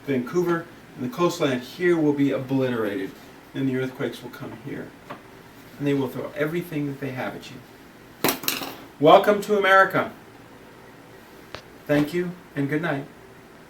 Vancouver and the coastline here will be obliterated. And the earthquakes will come here. And they will throw everything that they have at you. Welcome to America. Thank you and good night.